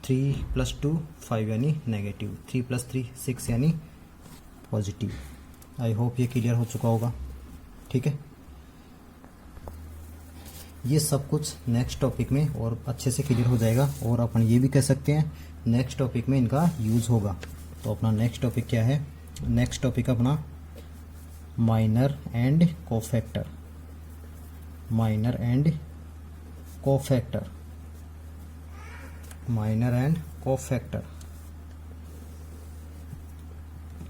3 + 2 5 यानी नेगेटिव। 3 + 3 6 यानी पॉजिटिव। आई होप ये क्लियर हो चुका होगा, ठीक है। ये सब कुछ नेक्स्ट टॉपिक में और अच्छे से क्लियर हो जाएगा, और अपन ये भी कह सकते हैं नेक्स्ट टॉपिक में इनका यूज़ होगा। तो अपना नेक्स्ट टॉपिक क्या है, नेक्स्ट टॉपिक अपना minor and cofactor. Minor and cofactor, minor and cofactor,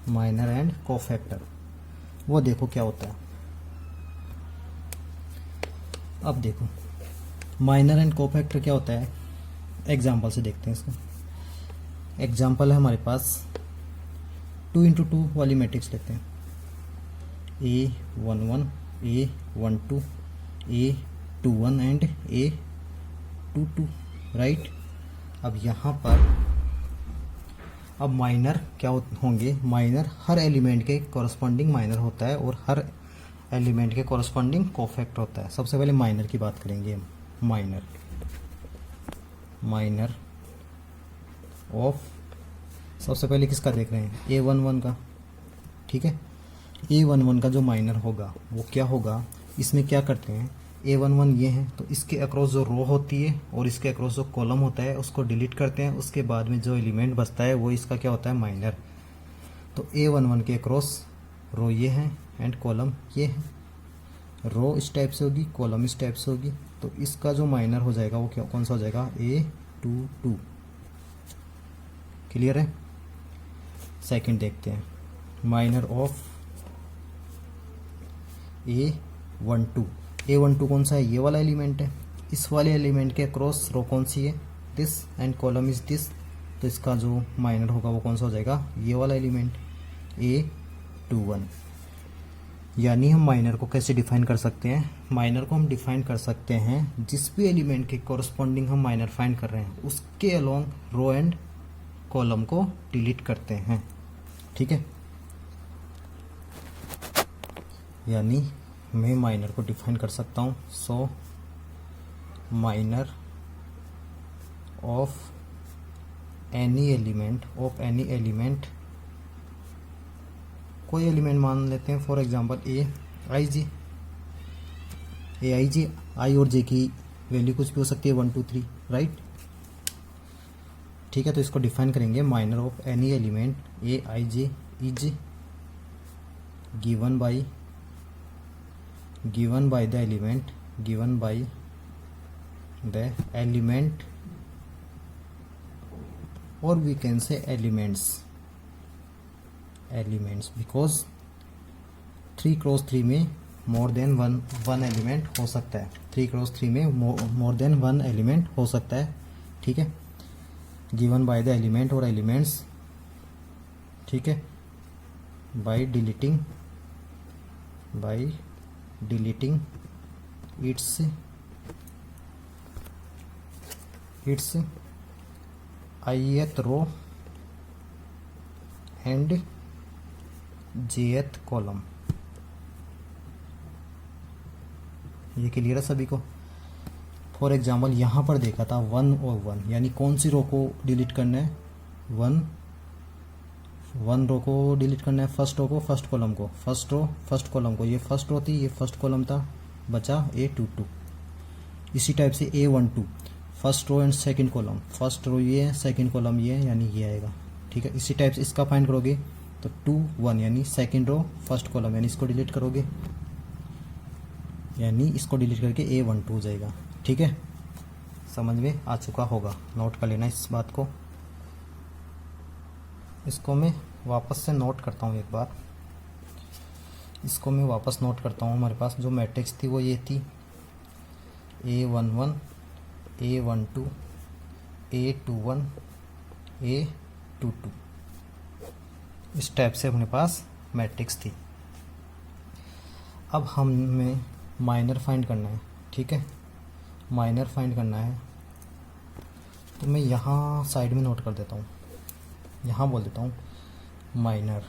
minor and cofactor, वो देखो क्या होता है। अब देखो माइनर एंड कोफैक्टर क्या होता है, एग्जाम्पल से देखते हैं इसको। एग्जाम्पल है हमारे पास 2x2 वाली मैट्रिक्स लेते हैं, A11, A12, A21 and A22, right. अब यहाँ पर अब माइनर क्या होंगे, माइनर हर एलिमेंट के कॉरस्पॉन्डिंग माइनर होता है और हर एलिमेंट के कॉरस्पॉन्डिंग कोफैक्टर होता है। सबसे पहले माइनर की बात करेंगे हम। माइनर ऑफ, सबसे पहले किसका देख रहे हैं, A11 का, ठीक है। A11 का जो माइनर होगा वो क्या होगा, इसमें क्या करते हैं, A11 ये है तो इसके अक्रॉस जो रो होती है और इसके अक्रॉस जो कॉलम होता है उसको डिलीट करते हैं, उसके बाद में जो एलिमेंट बचता है वो इसका क्या होता है, माइनर। तो A11 के अक्रॉस रो ये है एंड कॉलम ये है, रो इस टाइप से होगी, कॉलम इस टाइप से होगी, तो इसका जो माइनर हो जाएगा वो क्या, कौन सा हो जाएगा, A22। क्लियर है। सेकंड देखते हैं, माइनर ऑफ A12। A12 कौन सा है, ये वाला एलिमेंट है, इस वाले एलिमेंट के क्रॉस रो कौन सी है, this and column is this, तो इसका जो माइनर होगा वो कौन सा हो जाएगा, ये वाला एलिमेंट A21। यानी हम माइनर को कैसे डिफाइन कर सकते हैं, माइनर को हम डिफाइन कर सकते हैं जिस भी एलिमेंट के कॉरस्पॉन्डिंग हम माइनर फाइंड कर रहे हैं उसके अलोंग रो एंड कॉलम को डिलीट करते हैं, ठीक है। यानी मैं माइनर को डिफाइन कर सकता हूँ, सो माइनर ऑफ एनी एलिमेंट, कोई एलिमेंट मान लेते हैं, for example A i j, आई और जे की वैल्यू कुछ भी हो सकती है 1 2 3, राइट, ठीक है। तो इसको डिफाइन करेंगे, minor of any element Aij is given by the element, और we can say elements because 3x3 में मोर देन वन एलिमेंट हो सकता है, 3x3 में मोर देन वन एलिमेंट हो सकता है, ठीक है। गिवन बाय द एलिमेंट और एलिमेंट्स, ठीक है, by deleting its ith row and jth column. ये क्लियर है सभी को। फॉर एग्जाम्पल यहाँ पर देखा था 1 और 1, यानी कौन सी रो को डिलीट करना है, वन रो को डिलीट करना है, फर्स्ट रो को, फर्स्ट कॉलम को, फर्स्ट कॉलम को, ये फर्स्ट रो थी, ये फर्स्ट कॉलम था, बचा A22। इसी टाइप से A12 first row and second column, first row ये है, सेकंड कॉलम ये है, यानी ये आएगा, ठीक है। इसी टाइप से इसका फाइंड करोगे तो 2 1 यानी सेकंड रो फर्स्ट कॉलम, यानी इसको डिलीट करोगे, यानी इसको डिलीट करके A12 हो जाएगा, ठीक है। समझ में आ चुका होगा, नोट कर लेना इस बात को। इसको मैं वापस से नोट करता हूँ एक बार, इसको मैं वापस नोट करता हूँ। हमारे पास जो मैट्रिक्स थी वो ये थी, A11 A12 A21 A22, इस टाइप से अपने पास मैट्रिक्स थी। अब हमें माइनर फाइंड करना है, ठीक है, माइनर फाइंड करना है, तो मैं यहाँ साइड में नोट कर देता हूँ, यहाँ बोल देता हूँ माइनर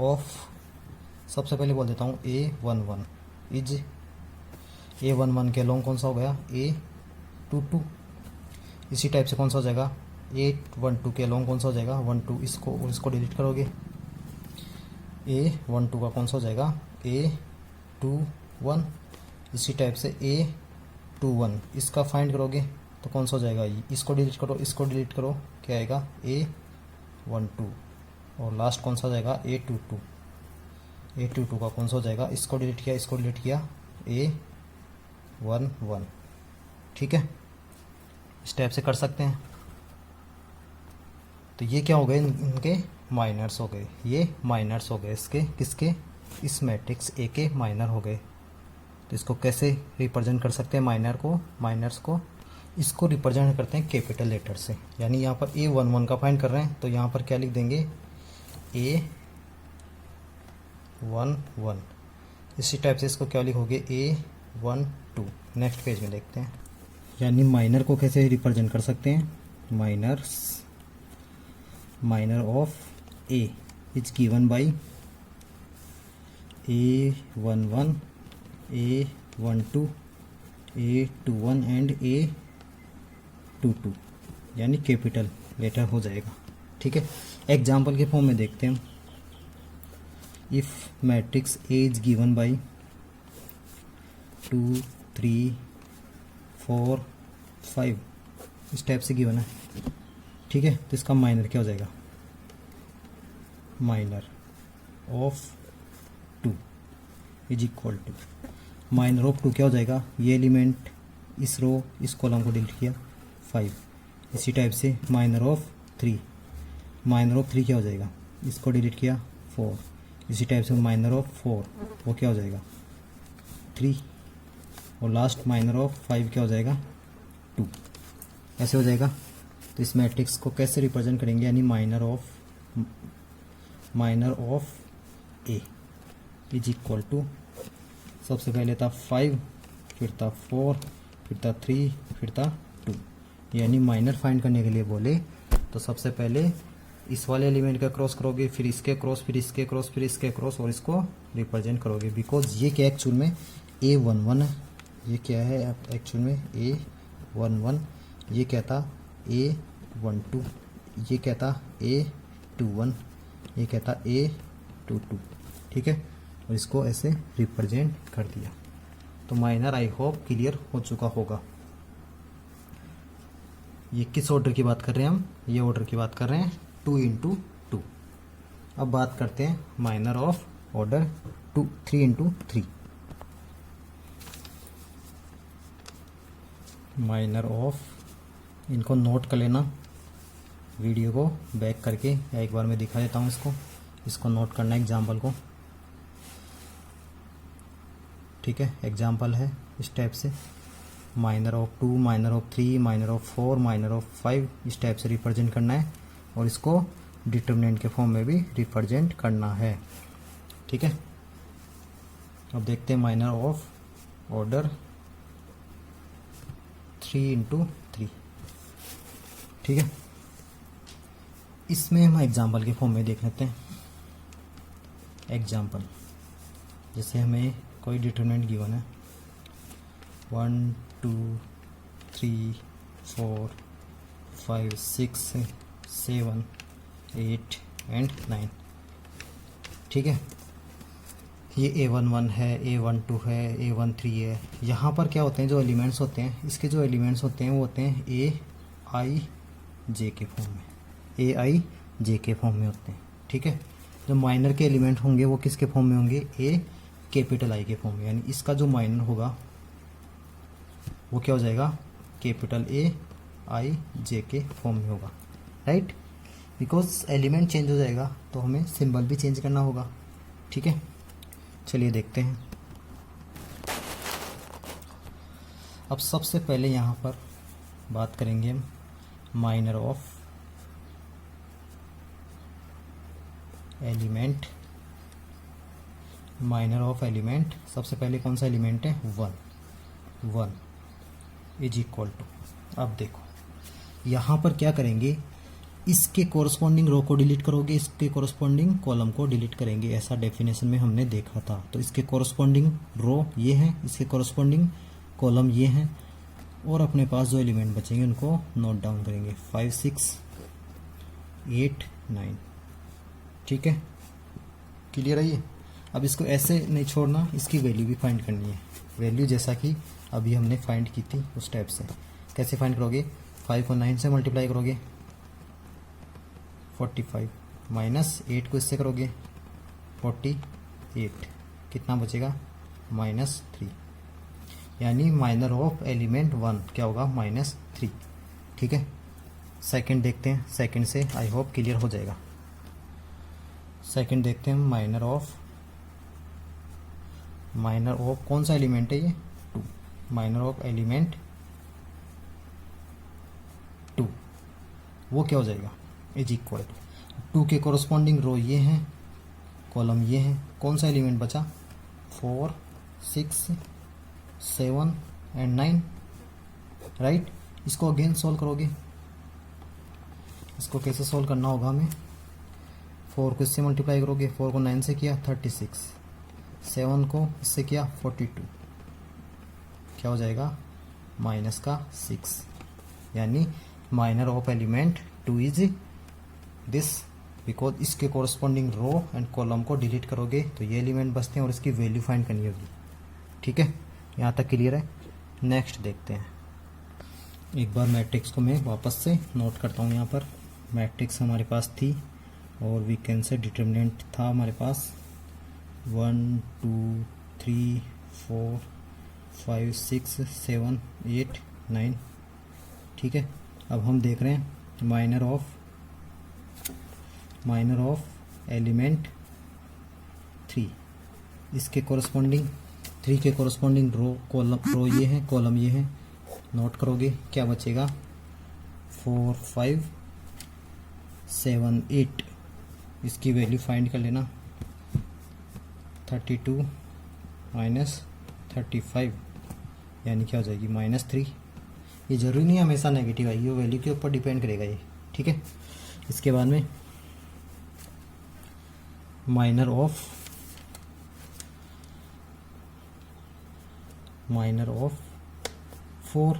ऑफ, सबसे पहले बोल देता हूँ A11 इज, A11 के लॉन्ग कौन सा हो गया, A22। इसी टाइप से कौन सा हो जाएगा, A12 के लॉन्ग कौन सा हो जाएगा, 12, इसको डिलीट करोगे, A12 का कौन सा हो जाएगा, A21। इसी टाइप से A21 इसका फाइंड करोगे तो कौन सा हो जाएगा, इसको डिलीट करो, इसको डिलीट करो, क्या आएगा, A12। और लास्ट कौन सा हो जाएगा, A22 का कौन सा हो जाएगा, इसको डिलीट किया, इसको डिलीट किया, 1 1। ठीक है, स्टेप से कर सकते हैं। तो ये क्या हो गए, इनके माइनर्स हो गए, ये माइनर्स हो गए इसके, किसके, इस मैट्रिक्स ए के माइनर हो गए। तो इसको कैसे रिप्रेजेंट कर सकते हैं, माइनर को, माइनर्स को, इसको रिप्रेजेंट करते हैं कैपिटल लेटर से। यानी यहाँ पर A11 का फाइंड कर रहे हैं तो यहाँ पर क्या लिख देंगे, A11। इसी टाइप से इसको क्या लिखोगे, A12। नेक्स्ट पेज में देखते हैं। यानी माइनर को कैसे रिप्रेजेंट कर सकते हैं, minor of A is given by A11, A12, A21 and A22, यानी कैपिटल लेटर हो जाएगा। ठीक है, एग्जाम्पल के फॉर्म में देखते हैं हम। If matrix A is given by 2 3 4 5, इस टाइप से गिवन है। ठीक है, तो इसका माइनर क्या हो जाएगा, minor of 2 is equal to, minor of 2 क्या हो जाएगा, ये एलिमेंट इस रो इस कॉलम को डिलीट किया 5। इसी टाइप से माइनर ऑफ 3, माइनर ऑफ 3 क्या हो जाएगा, इसको डिलीट किया 4। इसी टाइप से माइनर ऑफ 4 वो क्या हो जाएगा 3, और लास्ट माइनर ऑफ 5 क्या हो जाएगा 2। ऐसे हो जाएगा। तो इस मैट्रिक्स को कैसे रिप्रेजेंट करेंगे, यानी minor of A is equal to, सबसे पहले था 5, फिर था 4, फिर था 3, फिर था 2। यानी माइनर फाइंड करने के लिए बोले तो सबसे पहले इस वाले एलिमेंट का क्रॉस करोगे, फिर इसके क्रॉस, फिर इसके क्रॉस, फिर इसके क्रॉस, और इसको रिप्रेजेंट करोगे। बिकॉज ये क्या एक्चुअल में A11 है, ये क्या है एक्चुअल में A11, ये क्या था A12, ये क्या था A21, ये क्या था A22। ठीक है, और इसको ऐसे रिप्रेजेंट कर दिया। तो माइनर आई होप क्लियर हो चुका होगा। ये किस ऑर्डर की बात कर रहे हैं हम, ये ऑर्डर की बात कर रहे हैं 2 × 2। अब बात करते हैं minor of order 3 × 3। Minor of, इनको नोट कर लेना, वीडियो को बैक करके, या एक बार मैं दिखा देता हूँ इसको नोट करना एग्जाम्पल को। ठीक है, एग्जाम्पल है इस टाइप से, minor of 2, minor of 3, minor of 4, minor of 5, इस टाइप से रिप्रेजेंट करना है, और इसको डिटर्मिनेंट के फॉर्म में भी रिप्रेजेंट करना है। ठीक है, अब देखते हैं माइनर ऑफ ऑर्डर 3 × 3। ठीक है, इसमें हम एग्जाम्पल के फॉर्म में देख लेते हैं। एग्जाम्पल, जैसे हमें कोई डिटरमिनेंट गिवन है 1 2 3 4 5 6 7 8 एंड 9। ठीक है, ये A11 है, A12 है, A13 है। यहाँ पर क्या होते हैं, जो एलिमेंट्स होते हैं, इसके जो एलिमेंट्स होते हैं वो होते हैं AIJ के फॉर्म में, AIJ के फॉर्म में होते हैं। ठीक है, जो माइनर के एलिमेंट होंगे वो किसके फॉर्म में होंगे, कैपिटल I के फॉर्म में। यानी इसका जो माइनर होगा वो क्या हो जाएगा, कैपिटल AIJ के फॉर्म में होगा। राइट, बिकॉज एलिमेंट चेंज हो जाएगा तो हमें सिंबल भी चेंज करना होगा। ठीक है, चलिए देखते हैं। अब सबसे पहले यहाँ पर बात करेंगे हम minor of element. Minor of element, सबसे पहले कौन सा एलिमेंट है, 1 इज इक्वल टू। अब देखो यहाँ पर क्या करेंगे, इसके कोरस्पॉन्डिंग रो को डिलीट करोगे, इसके कोरस्पॉन्डिंग कॉलम को डिलीट करेंगे। ऐसा डेफिनेशन में हमने देखा था। तो इसके कोरस्पॉन्डिंग रो ये है, इसके कोरस्पॉन्डिंग कॉलम ये हैं, और अपने पास जो एलिमेंट बचेंगे उनको नोट डाउन करेंगे 5 6 8 9। ठीक है, क्लियर है ये। अब इसको ऐसे नहीं छोड़ना, इसकी वैल्यू भी फाइंड करनी है। वैल्यू जैसा कि अभी हमने फाइंड की थी उस टाइप से। कैसे फाइंड करोगे, 5 को 9 से मल्टीप्लाई करोगे 45, माइनस 8 को इससे करोगे 48, कितना बचेगा -3। यानी माइनर ऑफ एलिमेंट 1 क्या होगा, -3। ठीक है, सेकंड देखते हैं, सेकंड से आई होप क्लियर हो जाएगा। सेकंड देखते हैं, माइनर ऑफ कौन सा एलिमेंट है ये, 2। माइनर ऑफ एलिमेंट 2 वो क्या हो जाएगा, इज इक्वल टू 2 के कोरस्पॉन्डिंग रो ये हैं, कॉलम ये है, कौन सा एलिमेंट बचा, 4, 6, 7 एंड 9, राइट। इसको अगेन सोल्व करोगे, इसको कैसे सोल्व करना होगा हमें, 4 को इससे मल्टीप्लाई करोगे, 4 को 9 से किया 36, 7 को इससे किया 42, क्या हो जाएगा, -6। यानी minor of element 2 is this, because इसके कोरस्पॉन्डिंग रो एंड कॉलम को डिलीट करोगे तो ये एलिमेंट बचते हैं और इसकी वैल्यू फाइंड करनी होगी। ठीक है, यहाँ तक क्लियर है। नेक्स्ट देखते हैं, एक बार मैट्रिक्स को मैं वापस से नोट करता हूँ। यहाँ पर मैट्रिक्स हमारे पास थी और वीकेंड से डिटर्मिनेंट था हमारे पास 1 2 3 4 5 6 7 8 9। ठीक है, अब हम देख रहे हैं माइनर ऑफ एलिमेंट 3, इसके कोरस्पॉन्डिंग 3 के कोरस्पॉन्डिंग रो ये है, कॉलम ये है, नोट करोगे क्या बचेगा, 4 5 7 8, इसकी वैल्यू फाइंड कर लेना, 32 माइनस 35 यानी क्या हो जाएगी, -3। ये जरूरी नहीं हमेशा नेगेटिव आई, ये वैल्यू के ऊपर डिपेंड करेगा ये। ठीक है, इसके बाद में माइनर ऑफ 4,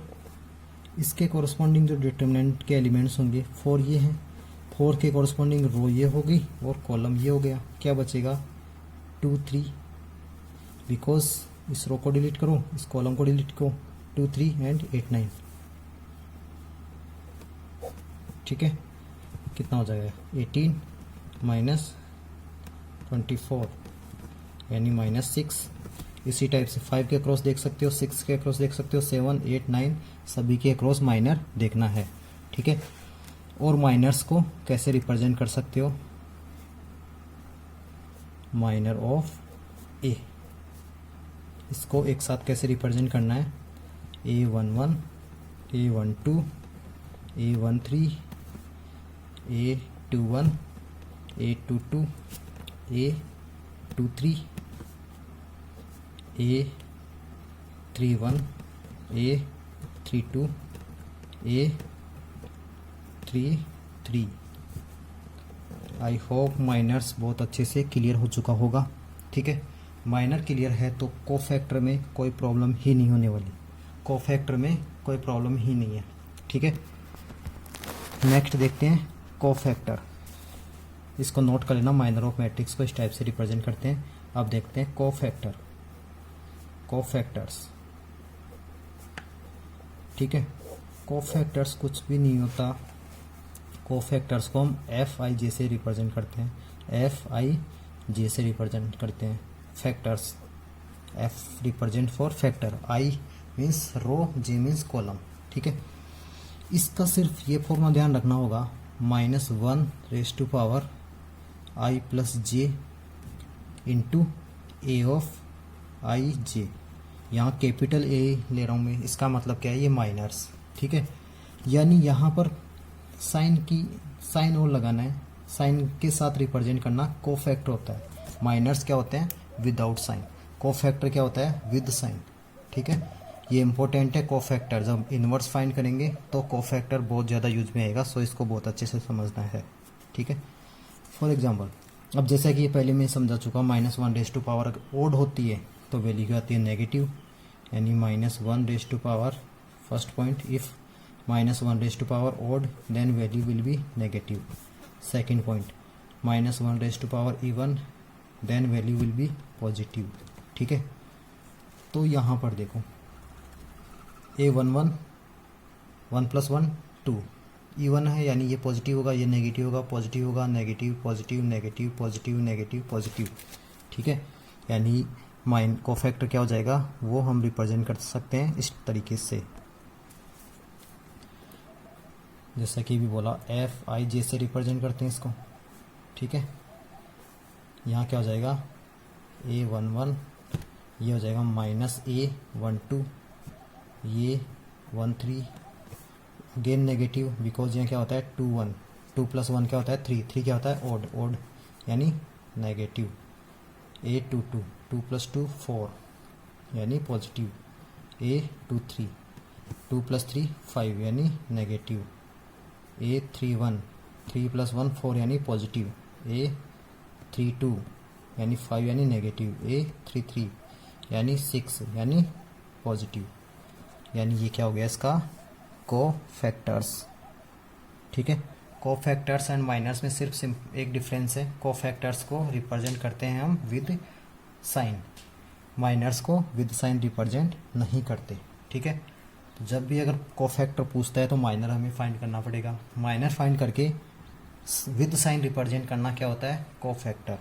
इसके कोरस्पॉन्डिंग जो डिटर्मिनेंट के एलिमेंट्स होंगे 4 ये हैं, 4 के कोरस्पॉन्डिंग रो ये होगी और कॉलम ये हो गया, क्या बचेगा, 2 3, बिकॉज इस रो को डिलीट करो, इस कॉलम को डिलीट करो, 2 3 एंड 8 9। ठीक है, कितना हो जाएगा, 18 माइनस 24 यानी -6। इसी टाइप से 5 के क्रॉस देख सकते हो, 6 के क्रॉस देख सकते हो, 7 8 9 सभी के क्रॉस माइनर देखना है। ठीक है, और माइनर्स को कैसे रिप्रेजेंट कर सकते हो, माइनर ऑफ ए, इसको एक साथ कैसे रिप्रेजेंट करना है, A11 A12 A13 A21 A22 A23 A31 A32 A33। I hope miners बहुत अच्छे से क्लियर हो चुका होगा। ठीक है, माइनर क्लियर है तो कोफैक्टर में कोई प्रॉब्लम ही नहीं होने वाली, कोफैक्टर में कोई प्रॉब्लम ही नहीं है। ठीक है, नेक्स्ट देखते हैं कोफैक्टर, इसको नोट कर लेना, माइनर ऑफ मैट्रिक्स को इस टाइप से रिप्रेजेंट करते हैं। अब देखते हैं कोफैक्टर्स। ठीक है, कोफैक्टर्स कुछ भी नहीं होता, कोफैक्टर्स को हम FIJ से रिप्रेजेंट करते हैं, FIJ से रिप्रेजेंट करते हैं। Factors, F represent for factor, I means row, J means column. ठीक है, इसका सिर्फ ये फॉर्मूला ध्यान रखना होगा, -1 I + J into A of IJ। यहाँ कैपिटल A ले रहा हूँ मैं, इसका मतलब क्या है, ये माइनर्स। ठीक है, यानी यहाँ पर साइन और लगाना है, साइन के साथ रिप्रेजेंट करना कोफैक्टर होता है। माइनर्स क्या होते हैं, विदाउट साइन, कोफैक्टर क्या होता है, विद साइन। ठीक है, ये इंपॉर्टेंट है कोफैक्टर, जब इनवर्स फाइंड करेंगे तो कोफैक्टर बहुत ज़्यादा यूज में आएगा, सो इसको बहुत अच्छे से समझना है। ठीक है, फॉर एग्जांपल अब जैसा कि ये पहले मैं समझा चुका हूँ, -1 ओड होती है तो वैल्यू क्या आती है, नेगेटिव, यानी -1 first point, if -1 odd then value will be negative. Second point, -1 even then value will be positive. ठीक है, तो यहाँ पर देखो A11 1 + 1 2 इवन है, यानी ये पॉजिटिव होगा, ये नेगेटिव होगा, पॉजिटिव होगा, negative positive negative positive negative positive. ठीक है, यानी कोफैक्टर क्या हो जाएगा वो हम रिप्रेजेंट कर सकते हैं इस तरीके से, जैसा कि भी बोला Fij से रिप्रेजेंट करते हैं इसको। ठीक है, यहाँ क्या हो जाएगा A11, ये हो जाएगा माइनस A12, ये 13, अगेन नेगेटिव बिकॉज यहाँ क्या होता है 2 1, 2 + 1 क्या होता है 3, 3 क्या होता है ओड यानी नेगेटिव। A22, 2 + 2 4 यानी पॉजिटिव। A23, 2 + 3 5 यानी नेगेटिव। A31, 3 + 1 4 यानी पॉजिटिव। A32 यानी 5 यानी नेगेटिव। A33 यानी 6 यानी पॉजिटिव। यानी ये क्या हो गया इसका कोफैक्टर्स। ठीक है, कोफैक्टर्स एंड माइनर्स में सिर्फ एक डिफरेंस है, कोफैक्टर्स को रिप्रेजेंट करते हैं हम विद साइन, माइनर्स को विद साइन रिप्रेजेंट नहीं करते। ठीक है, तो जब भी अगर कोफैक्टर पूछता है तो माइनर हमें फाइंड करना पड़ेगा, माइनर फाइंड करके विद साइन रिप्रेजेंट करना क्या होता है कोफैक्टर।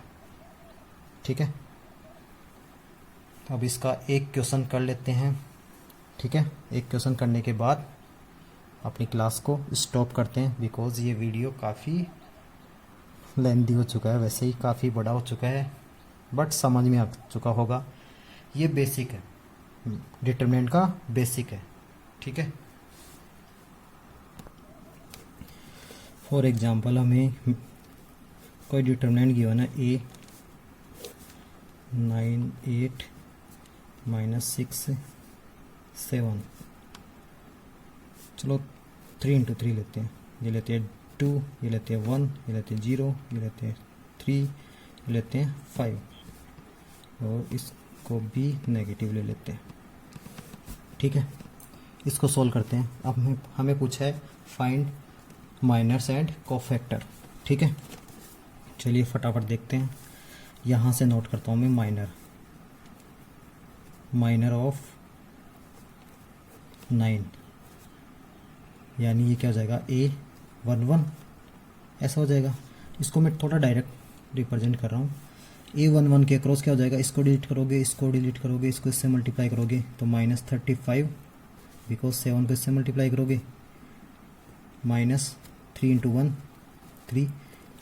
ठीक है, अब इसका एक क्वेश्चन कर लेते हैं। ठीक है, एक क्वेश्चन करने के बाद अपनी क्लास को स्टॉप करते हैं, बिकॉज ये वीडियो काफ़ी लेंथी हो चुका है, वैसे ही काफ़ी बड़ा हो चुका है, बट समझ में आ चुका होगा। ये बेसिक है, डिटरमिनेंट का बेसिक है। ठीक है, फॉर एग्जांपल हमें कोई डिटरमिनेंट गिवन है A9 8 -6 7, चलो 3 × 3 लेते हैं। ये लेते हैं 2, ये लेते हैं 1, ये लेते हैं 0, ये लेते हैं 3, ये लेते हैं 5 और इसको भी नेगेटिव ले लेते हैं। ठीक है, इसको सोल्व करते हैं। अब हमें पूछा है फाइंड माइनर्स एंड कोफैक्टर। ठीक है, चलिए फटाफट देखते हैं। यहाँ से नोट करता हूँ मैं माइनर ऑफ 9, यानी ये क्या हो जाएगा A11 ऐसा हो जाएगा। इसको मैं थोड़ा डायरेक्ट रिप्रेजेंट कर रहा हूँ। A11 के अक्रॉस क्या हो जाएगा, इसको डिलीट करोगे, इसको डिलीट करोगे, इसको इससे मल्टीप्लाई करोगे तो -35, बिकॉज 7 को इससे मल्टीप्लाई करोगे, -3 × 1 3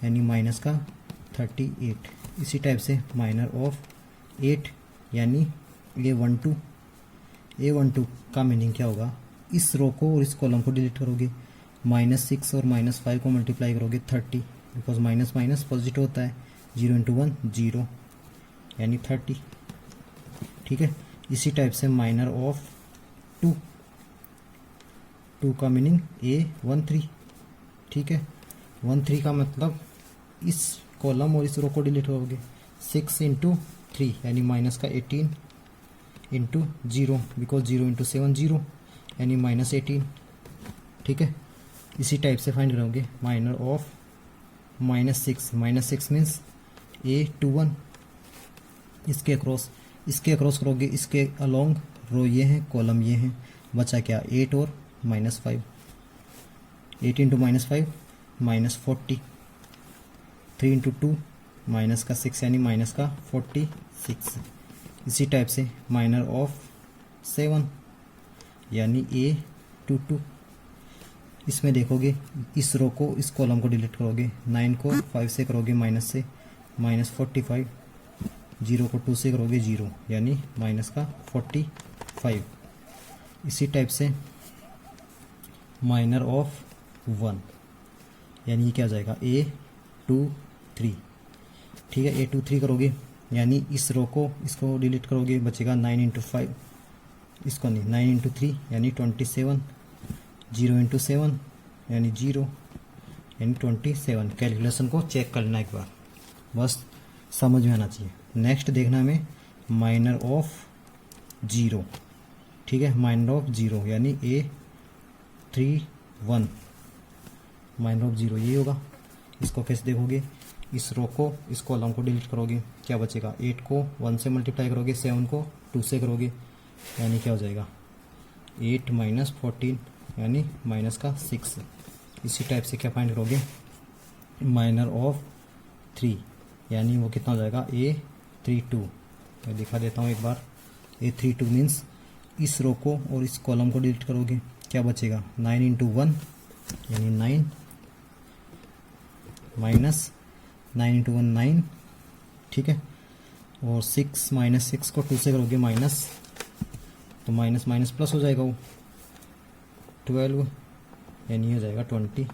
यानी माइनस का 38। इसी टाइप से माइनर ऑफ 8 यानी A12 का मीनिंग क्या होगा, इस रो को और इस कॉलम को डिलीट करोगे, -6 और -5 को मल्टीप्लाई करोगे 30, बिकॉज माइनस माइनस पॉजिटिव होता है, 0 × 1 0 यानी 30। ठीक है, इसी टाइप से माइनर ऑफ 2 का मीनिंग A13। ठीक है, 13 का मतलब इस कॉलम और इस रो को डिलीट करोगे, 6 × 3 यानी माइनस का 18 × 0, बिकॉज 0 × 7 0 यानी -18। ठीक है, इसी टाइप से फाइंड करोगे माइनर ऑफ -6 मीन्स A21, इसके अक्रॉस करोगे, इसके अलोंग रो ये हैं, कॉलम ये हैं, बचा क्या 8 और -5, 8 × -5 -40, 3 × 2 माइनस का 6 यानी माइनस का 46। इसी टाइप से माइनर ऑफ 7 यानी A22, इसमें देखोगे इस रो को इस कॉलम को डिलीट करोगे, 9 को 5 से करोगे माइनस से -45, 0 को 2 से करोगे 0 यानी माइनस का 45। इसी टाइप से माइनर ऑफ 1 यानी क्या हो जाएगा A23। ठीक है, A23 करोगे यानी इस रो को इसको डिलीट करोगे, बचेगा 9 × 5, इसको नहीं 9 × 3 यानी 27, 0 × 7 यानी 0 यानी 27। कैलकुलेशन को चेक करना एक बार, बस समझ में आना चाहिए। नेक्स्ट देखना हमें माइनर ऑफ 0। ठीक है, माइनर ऑफ 0 यानी A31, माइनर ऑफ 0 ये होगा। इसको कैसे देखोगे, इस रो को इस कॉलम को डिलीट करोगे, क्या बचेगा 8 को 1 से मल्टीप्लाई करोगे, 7 को 2 से करोगे यानी क्या हो जाएगा 8 - 14 यानी माइनस का 6। इसी टाइप से क्या फाइंड करोगे माइनर ऑफ 3 यानी वो कितना हो जाएगा A32, मैं दिखा देता हूँ एक बार। A32 मीन्स इस रो को और इस कॉलम को डिलीट करोगे, क्या बचेगा 9 इंटू 1 यानी 9 माइनस 9 इंटू 1 9, ठीक है। और 6 माइनस 6 को 2 से करोगे माइनस, तो माइनस माइनस प्लस हो जाएगा, वो 12 यानी हो जाएगा 21।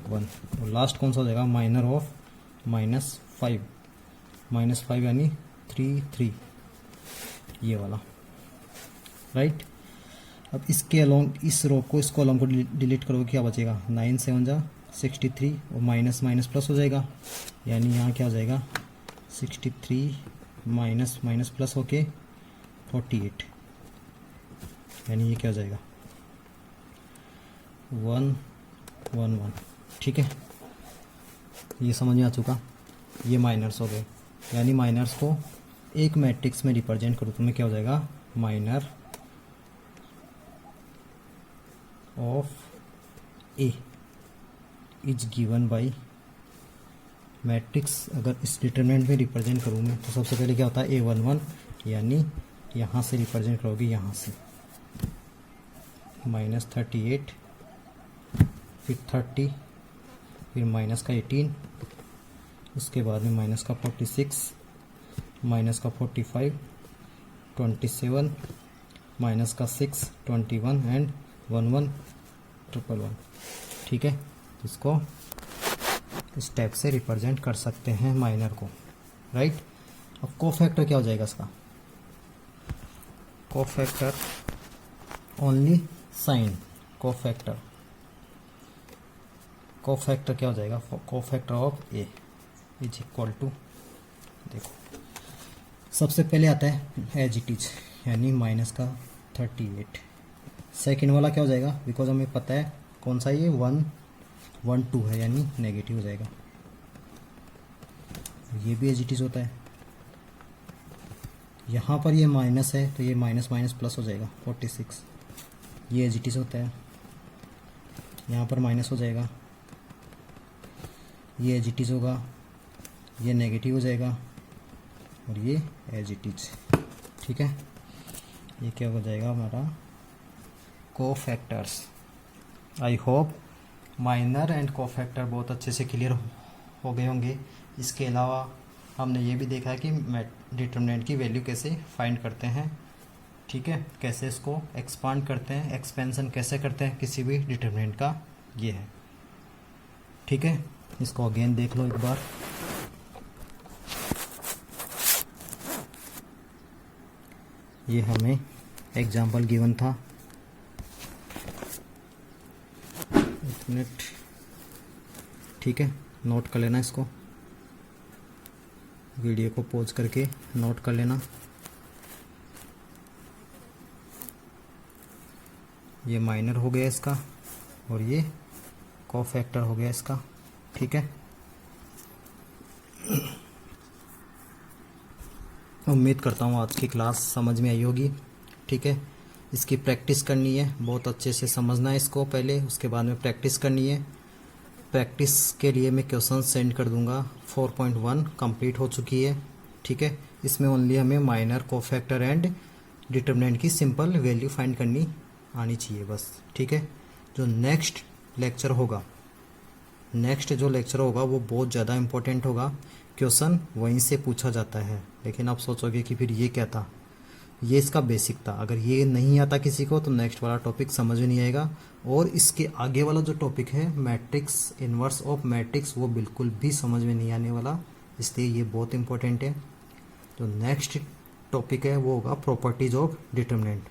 और लास्ट कौन सा हो जाएगा माइनर ऑफ -5, -5 यानी 3 ये वाला, राइट। अब इसके अलोंग इस रो को, इस कॉलम को डिलीट करोगे, क्या बचेगा 9 7 जा 63 और माइनस माइनस प्लस हो जाएगा, यानी यहाँ क्या हो जाएगा 63 माइनस माइनस प्लस होके 48, यानी ये क्या हो जाएगा 111, ठीक है। ये समझ में आ चुका। ये माइनर्स हो गए, यानी माइनर्स को एक मैट्रिक्स में रिप्रेजेंट करूँ तो मैं क्या हो जाएगा minor of A is given by matrix. अगर इस डिटरमिनेंट में रिप्रेजेंट करूँ मैं तो सबसे पहले क्या होता है A11, यानी यहाँ से रिप्रेजेंट करोगे, यहाँ से -38, फिर 30, फिर माइनस का 18, उसके बाद में माइनस का 46, माइनस का 45, 27, माइनस का 6, 21 एंड 11 111, ठीक है। इसको इस टाइप से रिप्रेजेंट कर सकते हैं माइनर को, राइट। अब कोफैक्टर क्या हो जाएगा इसका, कोफैक्टर ओनली साइन, कोफैक्टर क्या हो जाएगा cofactor of A is equal to, देखो सबसे पहले आता है एज इट इज यानी माइनस का 38। सेकेंड वाला क्या हो जाएगा, बिकॉज हमें पता है कौन सा ये 1 1 2 है, यानी नेगेटिव हो जाएगा। ये भी एज इट इज होता है, यहाँ पर ये माइनस है तो ये माइनस माइनस प्लस हो जाएगा 46, ये एज इट इज होता है। यहाँ पर माइनस हो जाएगा, ये एज इट इज होगा, ये नेगेटिव हो जाएगा और ये एज इट इज, ठीक है। ये क्या हो जाएगा हमारा cofactors. I hope minor and cofactor बहुत अच्छे से क्लियर हो गए होंगे। इसके अलावा हमने ये भी देखा है कि डिटरमिनेंट की वैल्यू कैसे फाइंड करते हैं, ठीक है, कैसे इसको एक्सपांड करते हैं, एक्सपेंशन कैसे करते हैं किसी भी डिटरमिनेंट का, ये है, ठीक है। इसको अगेन देख लो एक बार। ये हमें एग्जाम्पल गिवन था, एक मिनट, ठीक है, नोट कर लेना इसको, वीडियो को पॉज करके नोट कर लेना। ये माइनर हो गया इसका और ये कोफैक्टर हो गया इसका, ठीक है। उम्मीद करता हूँ आज की क्लास समझ में आई होगी, ठीक है। इसकी प्रैक्टिस करनी है, बहुत अच्छे से समझना है इसको पहले, उसके बाद में प्रैक्टिस करनी है। प्रैक्टिस के लिए मैं क्वेश्चन सेंड कर दूंगा। 4.1 कंप्लीट हो चुकी है, ठीक है। इसमें ओनली हमें माइनर, कोफैक्टर एंड डिटरमिनेंट की सिंपल वैल्यू फाइंड करनी आनी चाहिए बस, ठीक है। जो नेक्स्ट लेक्चर होगा वो बहुत ज़्यादा इम्पोर्टेंट होगा। क्वेश्चन वहीं से पूछा जाता है, लेकिन आप सोचोगे कि फिर ये क्या था, ये इसका बेसिक था। अगर ये नहीं आता किसी को तो नेक्स्ट वाला टॉपिक समझ में नहीं आएगा, और इसके आगे वाला जो टॉपिक है मैट्रिक्स, इन्वर्स ऑफ मैट्रिक्स, वो बिल्कुल भी समझ में नहीं आने वाला, इसलिए ये बहुत इंपॉर्टेंट है। जो नेक्स्ट टॉपिक है वो होगा प्रॉपर्टीज ऑफ डिटरमिनेंट,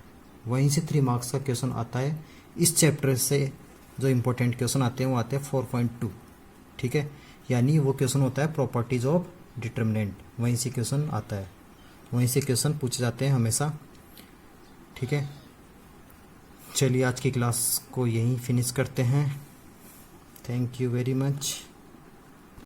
वहीं से 3 मार्क्स का क्वेश्चन आता है। इस चैप्टर से जो इम्पोर्टेंट क्वेश्चन आते हैं वो आते हैं 4.2, ठीक है, यानी वो क्वेश्चन होता है प्रॉपर्टीज ऑफ डिटरमिनेंट, वहीं से क्वेश्चन आता है, वहीं से क्वेश्चन पूछे जाते हैं हमेशा, ठीक है। चलिए आज की क्लास को यहीं फिनिश करते हैं। Thank you very much.